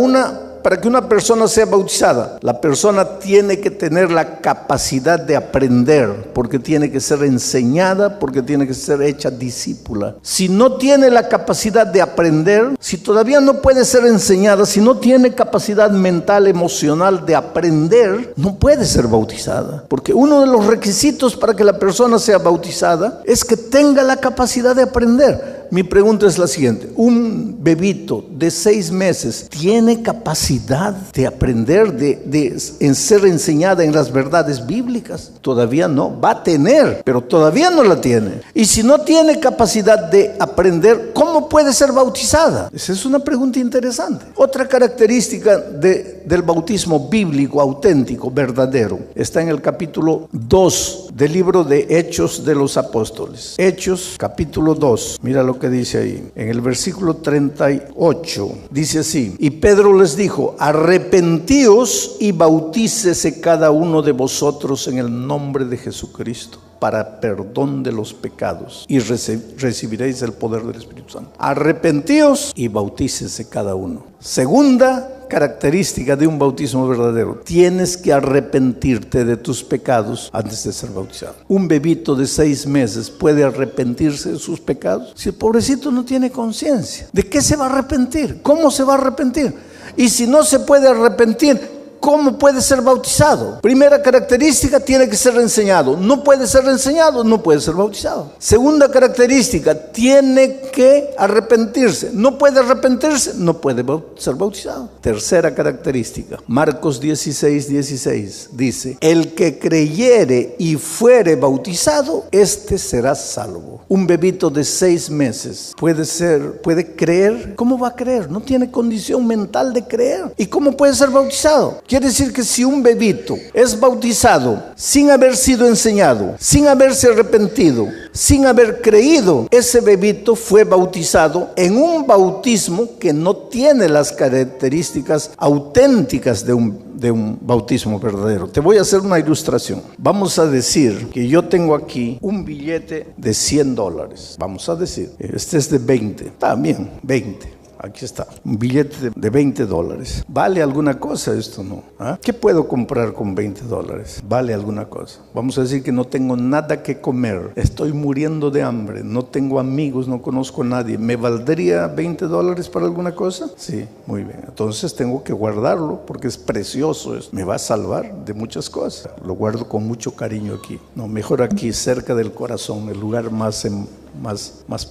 que una persona sea bautizada? La persona tiene que tener la capacidad de aprender, porque tiene que ser enseñada, porque tiene que ser hecha discípula. Si no tiene la capacidad de aprender, si todavía no puede ser enseñada, si no tiene capacidad mental, emocional de aprender, no puede ser bautizada. Porque uno de los requisitos para que la persona sea bautizada es que tenga la capacidad de aprender. Mi pregunta es la siguiente: ¿un bebito de 6 meses tiene capacidad de aprender, de ser enseñada en las verdades bíblicas? Todavía no. Va a tener, pero todavía no la tiene. Y si no tiene capacidad de aprender, ¿cómo puede ser bautizada? Esa es una pregunta interesante. Otra característica del bautismo bíblico, auténtico, verdadero, está en el capítulo 2 del libro de Hechos de los Apóstoles. Hechos, capítulo 2. Mira lo que dice ahí, en el versículo 38, dice así: y Pedro les dijo: arrepentíos y bautícese cada uno de vosotros en el nombre de Jesucristo para perdón de los pecados, y recibiréis el poder del Espíritu Santo. Arrepentíos y bautícese cada uno. Segunda característica de un bautismo verdadero: tienes que arrepentirte de tus pecados antes de ser bautizado. Un bebito de 6 meses puede arrepentirse de sus pecados si el pobrecito no tiene conciencia. ¿De qué se va a arrepentir? ¿Cómo se va a arrepentir? Y si no se puede arrepentir, ¿cómo puede ser bautizado? Primera característica: tiene que ser enseñado. No puede ser enseñado, no puede ser bautizado. Segunda característica: tiene que arrepentirse. No puede arrepentirse, no puede ser bautizado. Tercera característica: Marcos 16:16 dice: el que creyere y fuere bautizado, este será salvo. Un bebito de 6 meses puede creer. ¿Cómo va a creer? No tiene condición mental de creer. ¿Y cómo puede ser bautizado? Quiere decir que si un bebito es bautizado sin haber sido enseñado, sin haberse arrepentido, sin haber creído, ese bebito fue bautizado en un bautismo que no tiene las características auténticas de un bautismo verdadero. Te voy a hacer una ilustración. Vamos a decir que yo tengo aquí un billete de $100. Vamos a decir, este es de 20. Está bien, 20. Aquí está, un billete de $20. ¿Vale alguna cosa esto? No. ¿Ah? ¿Qué puedo comprar con $20? ¿Vale alguna cosa? Vamos a decir que no tengo nada que comer, estoy muriendo de hambre, no tengo amigos, no conozco a nadie. ¿Me valdría $20 para alguna cosa? Sí, muy bien. Entonces tengo que guardarlo porque es precioso. Me va a salvar de muchas cosas. Lo guardo con mucho cariño aquí. No, mejor aquí, cerca del corazón, el lugar más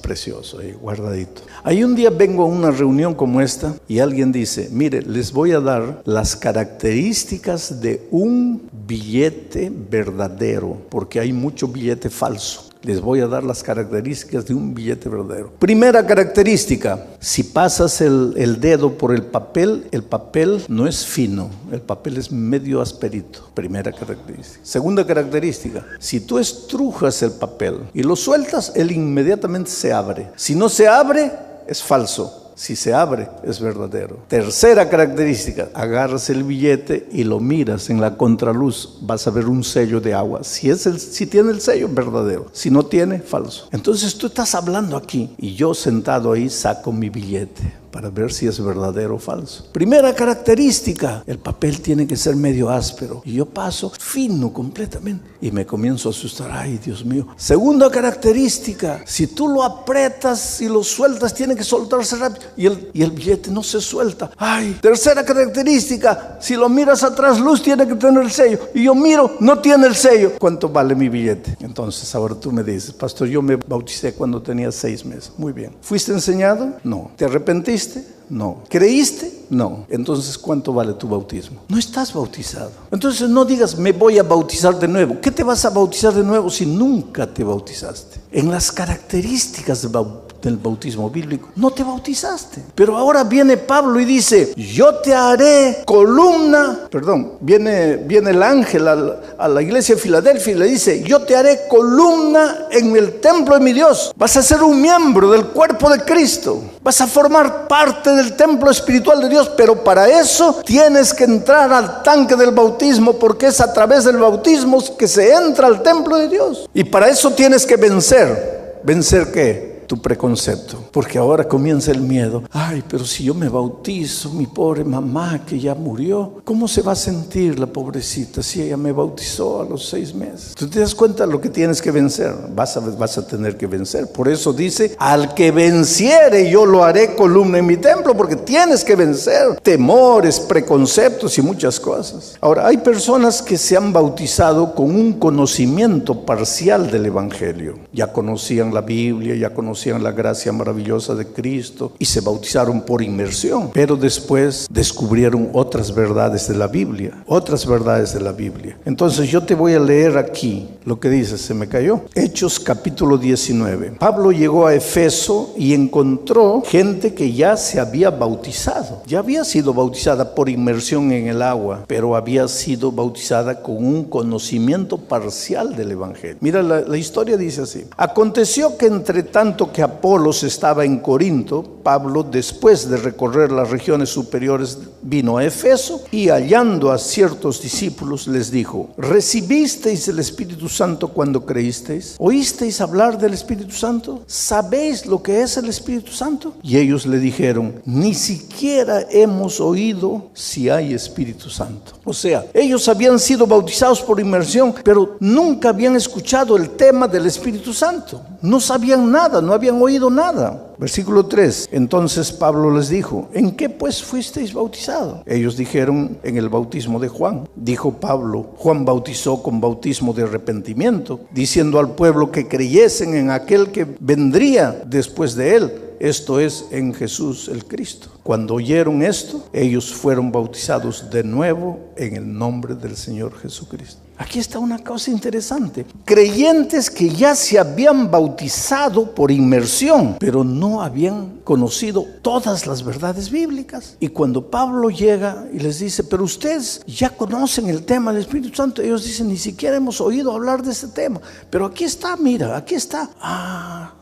precioso, ahí guardadito. Ahí un día vengo a una reunión como esta y alguien dice: mire, les voy a dar las características de un billete verdadero, porque hay mucho billete falso. Les voy a dar las características de un billete verdadero. Primera característica: si pasas el dedo por el papel no es fino, el papel es medio asperito. Primera característica. Segunda característica: si tú estrujas el papel y lo sueltas, él inmediatamente se abre. Si no se abre, es falso. Si se abre, es verdadero. Tercera característica: agarras el billete y lo miras en la contraluz, vas a ver un sello de agua. Si tiene el sello, verdadero. Si no tiene, falso. Entonces tú estás hablando aquí y yo sentado ahí saco mi billete. para ver si es verdadero o falso. Primera característica, el papel tiene que ser medio áspero. Y yo paso fino completamente y me comienzo a asustar. Ay, Dios mío. Segunda característica, si tú lo aprietas y lo sueltas, tiene que soltarse rápido y el billete no se suelta. Ay, tercera característica, si lo miras atrás, luz tiene que tener el sello. Y yo miro, no tiene el sello. ¿Cuánto vale mi billete? Entonces ahora tú me dices, pastor, yo me bauticé cuando tenía 6 meses. Muy bien. ¿Fuiste enseñado? No. ¿Te arrepentiste? No. ¿Creíste? No. Entonces, ¿cuánto vale tu bautismo? No estás bautizado. Entonces no digas, me voy a bautizar de nuevo. ¿Qué te vas a bautizar de nuevo si nunca te bautizaste? En las características del bautismo bíblico, no te bautizaste. Pero ahora viene Pablo y dice, yo te haré columna. Viene el ángel a la iglesia de Filadelfia y le dice, yo te haré columna en el templo de mi Dios. Vas a ser un miembro del cuerpo de Cristo. Vas a formar parte del templo espiritual de Dios, pero para eso tienes que entrar al tanque del bautismo, porque es a través del bautismo que se entra al templo de Dios. Y para eso tienes que vencer. ¿Vencer qué? Tu preconcepto, porque ahora comienza el miedo. Ay, pero si yo me bautizo, mi pobre mamá que ya murió, ¿cómo se va a sentir la pobrecita si ella me bautizó a los 6 meses? ¿Tú te das cuenta de lo que tienes que vencer? Vas a tener que vencer. Por eso dice, al que venciere yo lo haré columna en mi templo, porque tienes que vencer temores, preconceptos y muchas cosas. Ahora, hay personas que se han bautizado con un conocimiento parcial del evangelio. Ya conocían la Biblia, ya conocían la gracia maravillosa de Cristo y se bautizaron por inmersión, pero después descubrieron otras verdades de la Biblia, Entonces yo te voy a leer aquí lo que dice, se me cayó, Hechos capítulo 19. Pablo llegó a Efeso y encontró gente que ya se había bautizado, ya había sido bautizada por inmersión en el agua, pero había sido bautizada con un conocimiento parcial del evangelio. Mira, la historia dice así: aconteció que entre tanto que Apolos estaba en Corinto, Pablo, después de recorrer las regiones superiores, vino a Efeso y hallando a ciertos discípulos les dijo: ¿recibisteis el Espíritu Santo cuando creísteis? ¿Oísteis hablar del Espíritu Santo? ¿Sabéis lo que es el Espíritu Santo? Y ellos le dijeron: ni siquiera hemos oído si hay Espíritu Santo. O sea, ellos habían sido bautizados por inmersión, pero nunca habían escuchado el tema del Espíritu Santo. No sabían nada, no habían oído nada. Versículo 3. Entonces Pablo les dijo: ¿en qué pues fuisteis bautizados? Ellos dijeron: en el bautismo de Juan. Dijo Pablo: Juan bautizó con bautismo de arrepentimiento, diciendo al pueblo que creyesen en aquel que vendría después de él, esto es, en Jesús el Cristo. Cuando oyeron esto, ellos fueron bautizados de nuevo en el nombre del Señor Jesucristo. Aquí está una cosa interesante. Creyentes que ya se habían bautizado por inmersión, pero no habían conocido todas las verdades bíblicas. Y cuando Pablo llega y les dice: pero ustedes ya conocen el tema del Espíritu Santo, ellos dicen: ni siquiera hemos oído hablar de este tema. Pero aquí está, mira, aquí está.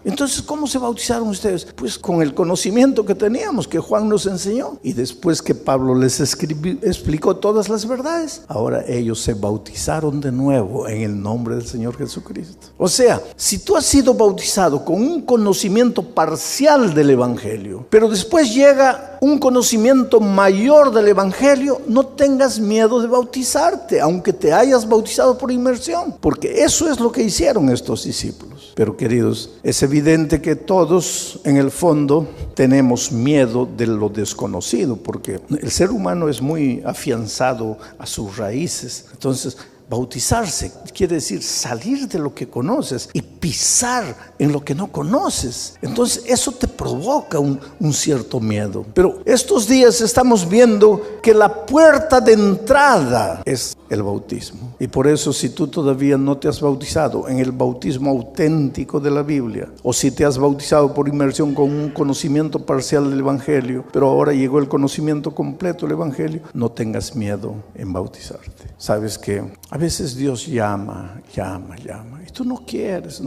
Entonces, ¿cómo se bautizaron ustedes? Pues con el conocimiento que teníamos, que Juan nos enseñó. Y después que Pablo les explicó todas las verdades, ahora ellos se bautizaron de nuevo en el nombre del Señor Jesucristo. O sea, si tú has sido bautizado con un conocimiento parcial del evangelio, pero después llega un conocimiento mayor del evangelio, no tengas miedo de bautizarte, aunque te hayas bautizado por inmersión, porque eso es lo que hicieron estos discípulos. Pero queridos, es evidente que todos en el fondo tenemos miedo de lo desconocido, porque el ser humano es muy afianzado a sus raíces. Entonces, bautizarse quiere decir salir de lo que conoces y pisar en lo que no conoces. Entonces eso te provoca un cierto miedo. Pero estos días estamos viendo que la puerta de entrada es el bautismo. Y por eso, si tú todavía no te has bautizado en el bautismo auténtico de la Biblia, o si te has bautizado por inmersión con un conocimiento parcial del evangelio, pero ahora llegó el conocimiento completo del evangelio, no tengas miedo en bautizarte. Sabes que a veces Dios llama, y tú no quieres.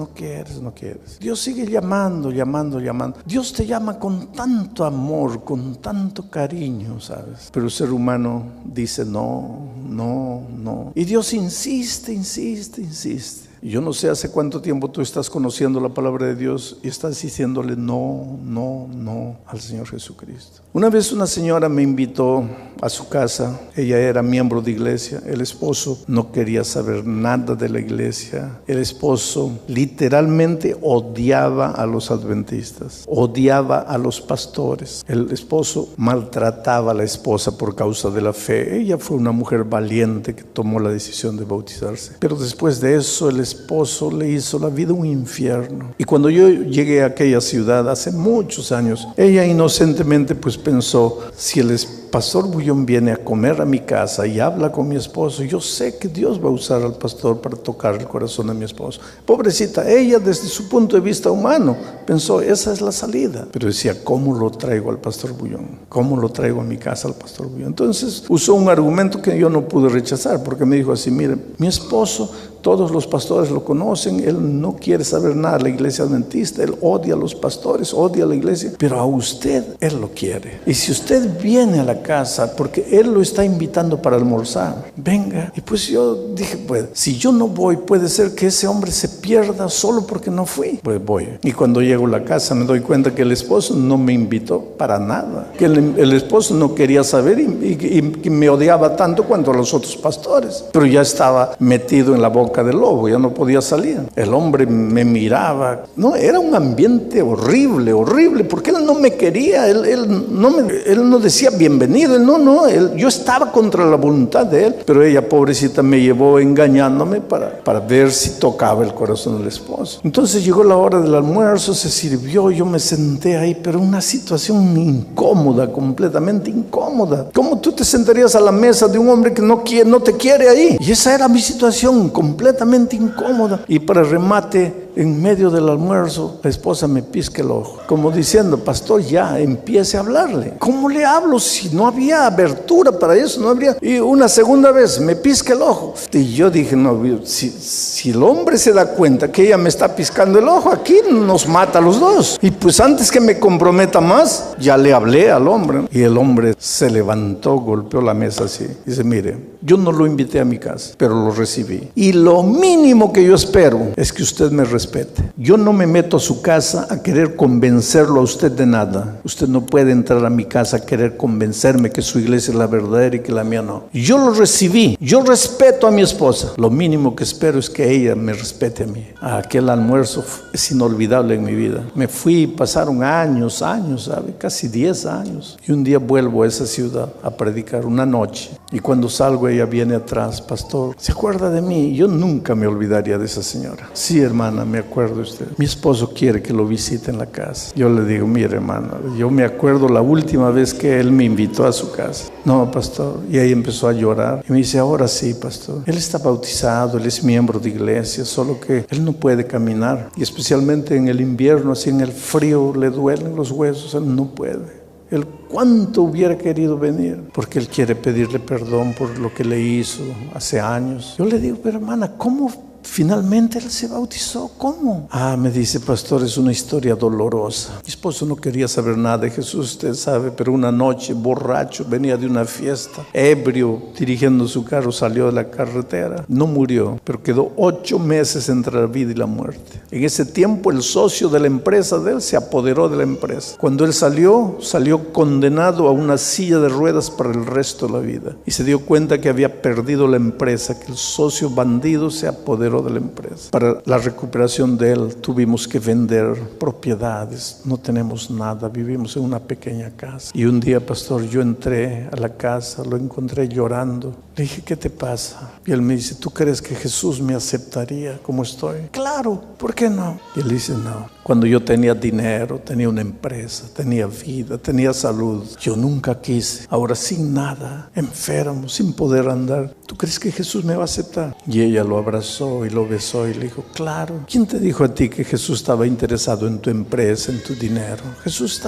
Dios sigue llamando. Dios te llama con tanto amor, con tanto cariño, ¿sabes? Pero el ser humano dice no. Y Dios insiste. Yo no sé hace cuánto tiempo tú estás conociendo la palabra de Dios y estás diciéndole no al Señor Jesucristo. Una vez una señora me invitó a su casa. Ella era miembro de iglesia. El esposo no quería saber nada de la iglesia. El esposo literalmente odiaba a los adventistas, odiaba a los pastores. El esposo maltrataba a la esposa por causa de la fe. Ella fue una mujer valiente que tomó la decisión de bautizarse. Pero después de eso, el esposo le hizo la vida un infierno. Y cuando yo llegué a aquella ciudad hace muchos años, ella inocentemente pues pensó, si el pastor Bullón viene a comer a mi casa y habla con mi esposo, yo sé que Dios va a usar al pastor para tocar el corazón de mi esposo. Pobrecita, ella desde su punto de vista humano pensó, esa es la salida. Pero decía, ¿cómo lo traigo al pastor Bullón? ¿Cómo lo traigo a mi casa al pastor Bullón? Entonces usó un argumento que yo no pude rechazar, porque me dijo así, mire, mi esposo, todos los pastores lo conocen, él no quiere saber nada de la iglesia adventista, él odia a los pastores, odia a la iglesia, pero a usted él lo quiere. Y si usted viene a la casa, porque él lo está invitando para almorzar, venga. Y pues yo dije, pues si yo no voy, puede ser que ese hombre se pierda solo porque no fui. Pues voy. Y cuando llego a la casa me doy cuenta que el esposo no me invitó para nada, que el esposo no quería saber y me odiaba tanto cuanto a los otros pastores, pero ya estaba metido en la boca del lobo, ya no podía salir. El hombre me miraba, no, era un ambiente horrible, porque él no me quería, él no decía bienvenido, yo estaba contra la voluntad de él, pero ella pobrecita me llevó engañándome para ver si tocaba el corazón del esposo. Entonces llegó la hora del almuerzo, se sirvió, yo me senté ahí, pero una situación incómoda, completamente incómoda. ¿Cómo tú te sentarías a la mesa de un hombre que no te quiere ahí? Y esa era mi situación, completamente incómoda. Y para remate, en medio del almuerzo, la esposa me pisca el ojo, como diciendo, pastor, ya empiece a hablarle. ¿Cómo le hablo si no había abertura para eso? No habría. Y una segunda vez me pisca el ojo. Y yo dije, no, si el hombre se da cuenta que ella me está piscando el ojo, aquí nos mata a los dos. Y pues antes que me comprometa más, ya le hablé al hombre. Y el hombre se levantó, golpeó la mesa así. Dice, mire, yo no lo invité a mi casa, pero lo recibí. Y lo mínimo que yo espero es que usted me respete. Yo no me meto a su casa a querer convencerlo a usted de nada. Usted no puede entrar a mi casa a querer convencerme que su iglesia es la verdadera y que la mía no. Yo lo recibí. Yo respeto a mi esposa. Lo mínimo que espero es que ella me respete a mí. Aquel almuerzo es inolvidable en mi vida. Me fui, pasaron años, ¿sabe? Casi 10 años. Y un día vuelvo a esa ciudad a predicar una noche. Y cuando salgo ella viene atrás, pastor, ¿se acuerda de mí? Yo nunca me olvidaría de esa señora. Sí, hermana, me acuerdo de usted. Mi esposo quiere que lo visite en la casa. Yo le digo, mire, hermano, yo me acuerdo la última vez que él me invitó a su casa. No, pastor. Y ahí empezó a llorar. Y me dice, ahora sí, pastor. Él está bautizado, él es miembro de iglesia, solo que él no puede caminar. Y especialmente en el invierno, así en el frío, le duelen los huesos, él no puede. Él cuánto hubiera querido venir, porque él quiere pedirle perdón por lo que le hizo hace años. Yo le digo, pero hermana, ¿cómo finalmente él se bautizó? ¿Cómo? Me dice, pastor, es una historia dolorosa. Mi esposo no quería saber nada de Jesús, usted sabe, pero una noche, borracho, venía de una fiesta, ebrio, dirigiendo su carro, salió de la carretera. No murió, pero quedó 8 meses entre la vida y la muerte. En ese tiempo, el socio de la empresa de él se apoderó de la empresa. Cuando él salió condenado a una silla de ruedas para el resto de la vida. Y se dio cuenta que había perdido la empresa, que el socio bandido se apoderó de la empresa. Para la recuperación de él tuvimos que vender propiedades, no tenemos nada, vivimos en una pequeña casa. Y un día, pastor, yo entré a la casa, lo encontré llorando. Le dije, ¿qué te pasa? Y él me dice, ¿tú crees que Jesús me aceptaría como estoy? Claro, ¿por qué no? Y él dice, no. Cuando yo tenía dinero, tenía una empresa, tenía vida, tenía salud, yo nunca quise. Ahora sin nada, enfermo, sin poder andar, ¿tú crees que Jesús me va a aceptar? Y ella lo abrazó y lo besó y le dijo, claro. ¿Quién te dijo a ti que Jesús estaba interesado en tu empresa, en tu dinero? Jesús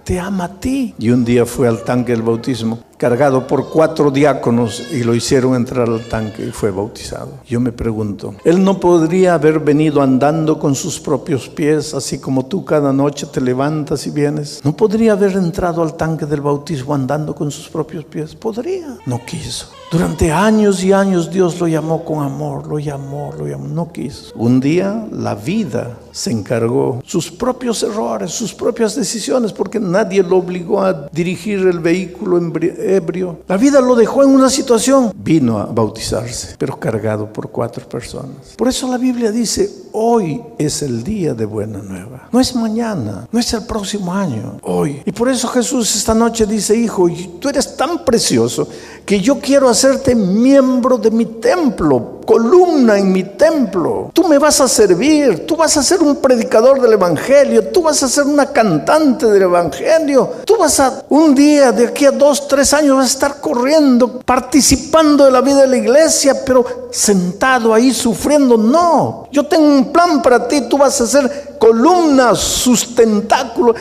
te ama a ti. Y un día fue al tanque del bautismo cargado por 4 diáconos, y lo hicieron entrar al tanque y fue bautizado. Yo me pregunto, ¿él no podría haber venido andando con sus propios pies, así como tú cada noche te levantas y vienes? ¿No podría haber entrado al tanque del bautismo andando con sus propios pies? Podría. No quiso. Durante años y años Dios lo llamó con amor, lo llamó, no quiso. Un día la vida se encargó, sus propios errores, sus propias decisiones, porque nadie lo obligó a dirigir el vehículo ebrio. La vida lo dejó en una situación, vino a bautizarse, pero cargado por 4 personas. Por eso la Biblia dice, hoy es el día de buena nueva. No es mañana, no es el próximo año, hoy. Y por eso Jesús esta noche dice, hijo, tú eres tan precioso que yo quiero hacerte miembro de mi templo, columna en mi templo. Tú me vas a servir, tú vas a ser un predicador del evangelio, tú vas a ser una cantante del evangelio, tú vas a, un día, de aquí a 2, 3 años, vas a estar corriendo, participando de la vida de la iglesia, pero sentado ahí sufriendo. No, yo tengo un plan para ti, tú vas a ser columna, sustentáculo,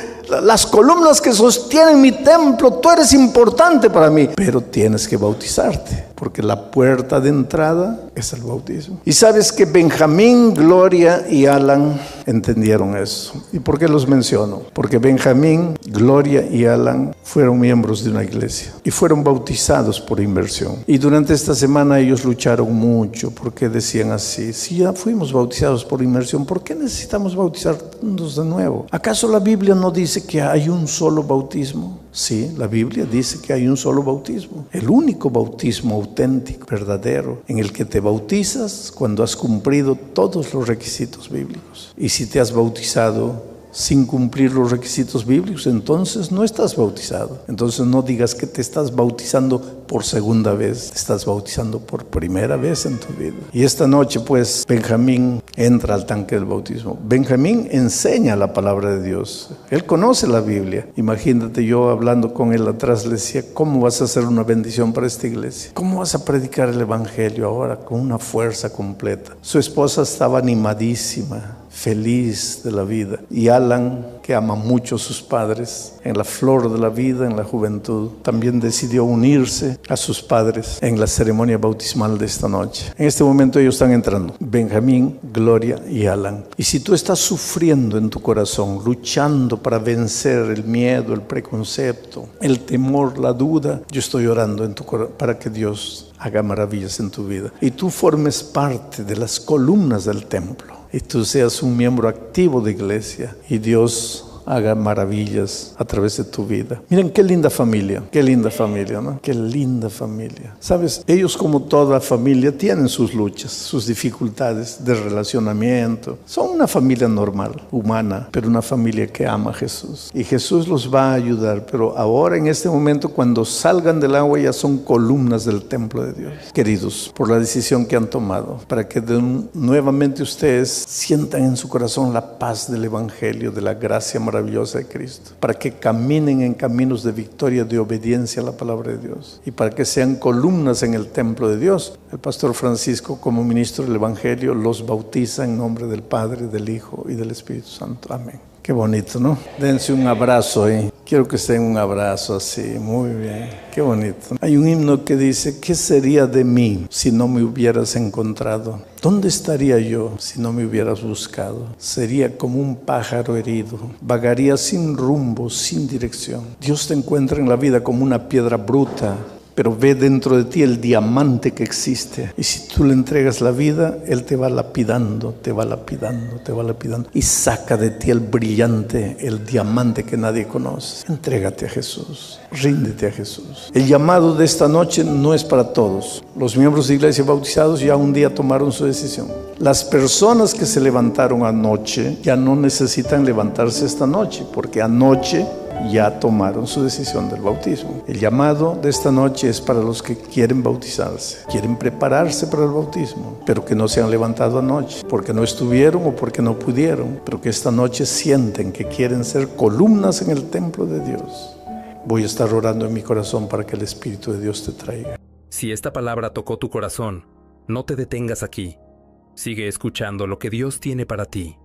las columnas que sostienen mi templo. Tú eres importante para mí, pero tienes que bautizarte, porque la puerta de entrada es el bautismo. Y sabes que Benjamín, Gloria y Alan entendieron eso. ¿Y por qué los menciono? Porque Benjamín, Gloria y Alan fueron miembros de una iglesia y fueron bautizados por inmersión. Y durante esta semana ellos lucharon mucho, porque decían así: si ya fuimos bautizados por inmersión, ¿por qué necesitamos bautizarnos de nuevo? ¿Acaso la Biblia no dice que hay un solo bautismo? Sí, la Biblia dice que hay un solo bautismo, el único bautismo auténtico, verdadero, en el que te bautizas cuando has cumplido todos los requisitos bíblicos. Y si te has bautizado sin cumplir los requisitos bíblicos, entonces no estás bautizado. Entonces no digas que te estás bautizando por segunda vez, te estás bautizando por primera vez en tu vida. Y esta noche pues Benjamín entra al tanque del bautismo. Benjamín enseña la palabra de Dios, él conoce la Biblia. Imagínate, yo hablando con él atrás le decía: ¿cómo vas a hacer una bendición para esta iglesia? ¿Cómo vas a predicar el evangelio ahora con una fuerza completa? Su esposa estaba animadísima, feliz de la vida. Y Alan, que ama mucho a sus padres, en la flor de la vida, en la juventud, también decidió unirse a sus padres en la ceremonia bautismal de esta noche. En este momento ellos están entrando, Benjamín, Gloria y Alan. Y si tú estás sufriendo en tu corazón, luchando para vencer el miedo, el preconcepto, el temor, la duda, yo estoy orando en tu corazón para que Dios haga maravillas en tu vida y tú formes parte de las columnas del templo, y tú seas un miembro activo de iglesia y Dios haga maravillas a través de tu vida. Miren qué linda familia, ¿no? Qué linda familia. Sabes, ellos, como toda familia, tienen sus luchas, sus dificultades de relacionamiento. Son una familia normal, humana, pero una familia que ama a Jesús. Y Jesús los va a ayudar, pero ahora, en este momento, cuando salgan del agua, ya son columnas del templo de Dios. Queridos, por la decisión que han tomado, para que nuevamente ustedes sientan en su corazón la paz del evangelio, de la gracia maravillosa de Cristo, para que caminen en caminos de victoria, de obediencia a la palabra de Dios, y para que sean columnas en el templo de Dios. El pastor Francisco, como ministro del evangelio, los bautiza en nombre del Padre, del Hijo y del Espíritu Santo. Amén. Qué bonito, ¿no? Dense un abrazo ahí. Quiero que se den un abrazo así. Muy bien. Qué bonito. Hay un himno que dice: ¿qué sería de mí si no me hubieras encontrado? ¿Dónde estaría yo si no me hubieras buscado? Sería como un pájaro herido. Vagaría sin rumbo, sin dirección. Dios te encuentra en la vida como una piedra bruta, pero ve dentro de ti el diamante que existe. Y si tú le entregas la vida, Él te va lapidando, te va lapidando, te va lapidando, y saca de ti el brillante, el diamante que nadie conoce. Entrégate a Jesús, ríndete a Jesús. El llamado de esta noche no es para todos. Los miembros de iglesia bautizados ya un día tomaron su decisión. Las personas que se levantaron anoche ya no necesitan levantarse esta noche, porque anoche ya tomaron su decisión del bautismo. El llamado de esta noche es para los que quieren bautizarse, quieren prepararse para el bautismo, pero que no se han levantado anoche, porque no estuvieron o porque no pudieron, pero que esta noche sienten que quieren ser columnas en el templo de Dios. Voy a estar orando en mi corazón para que el Espíritu de Dios te traiga. Si esta palabra tocó tu corazón, no te detengas aquí. Sigue escuchando lo que Dios tiene para ti.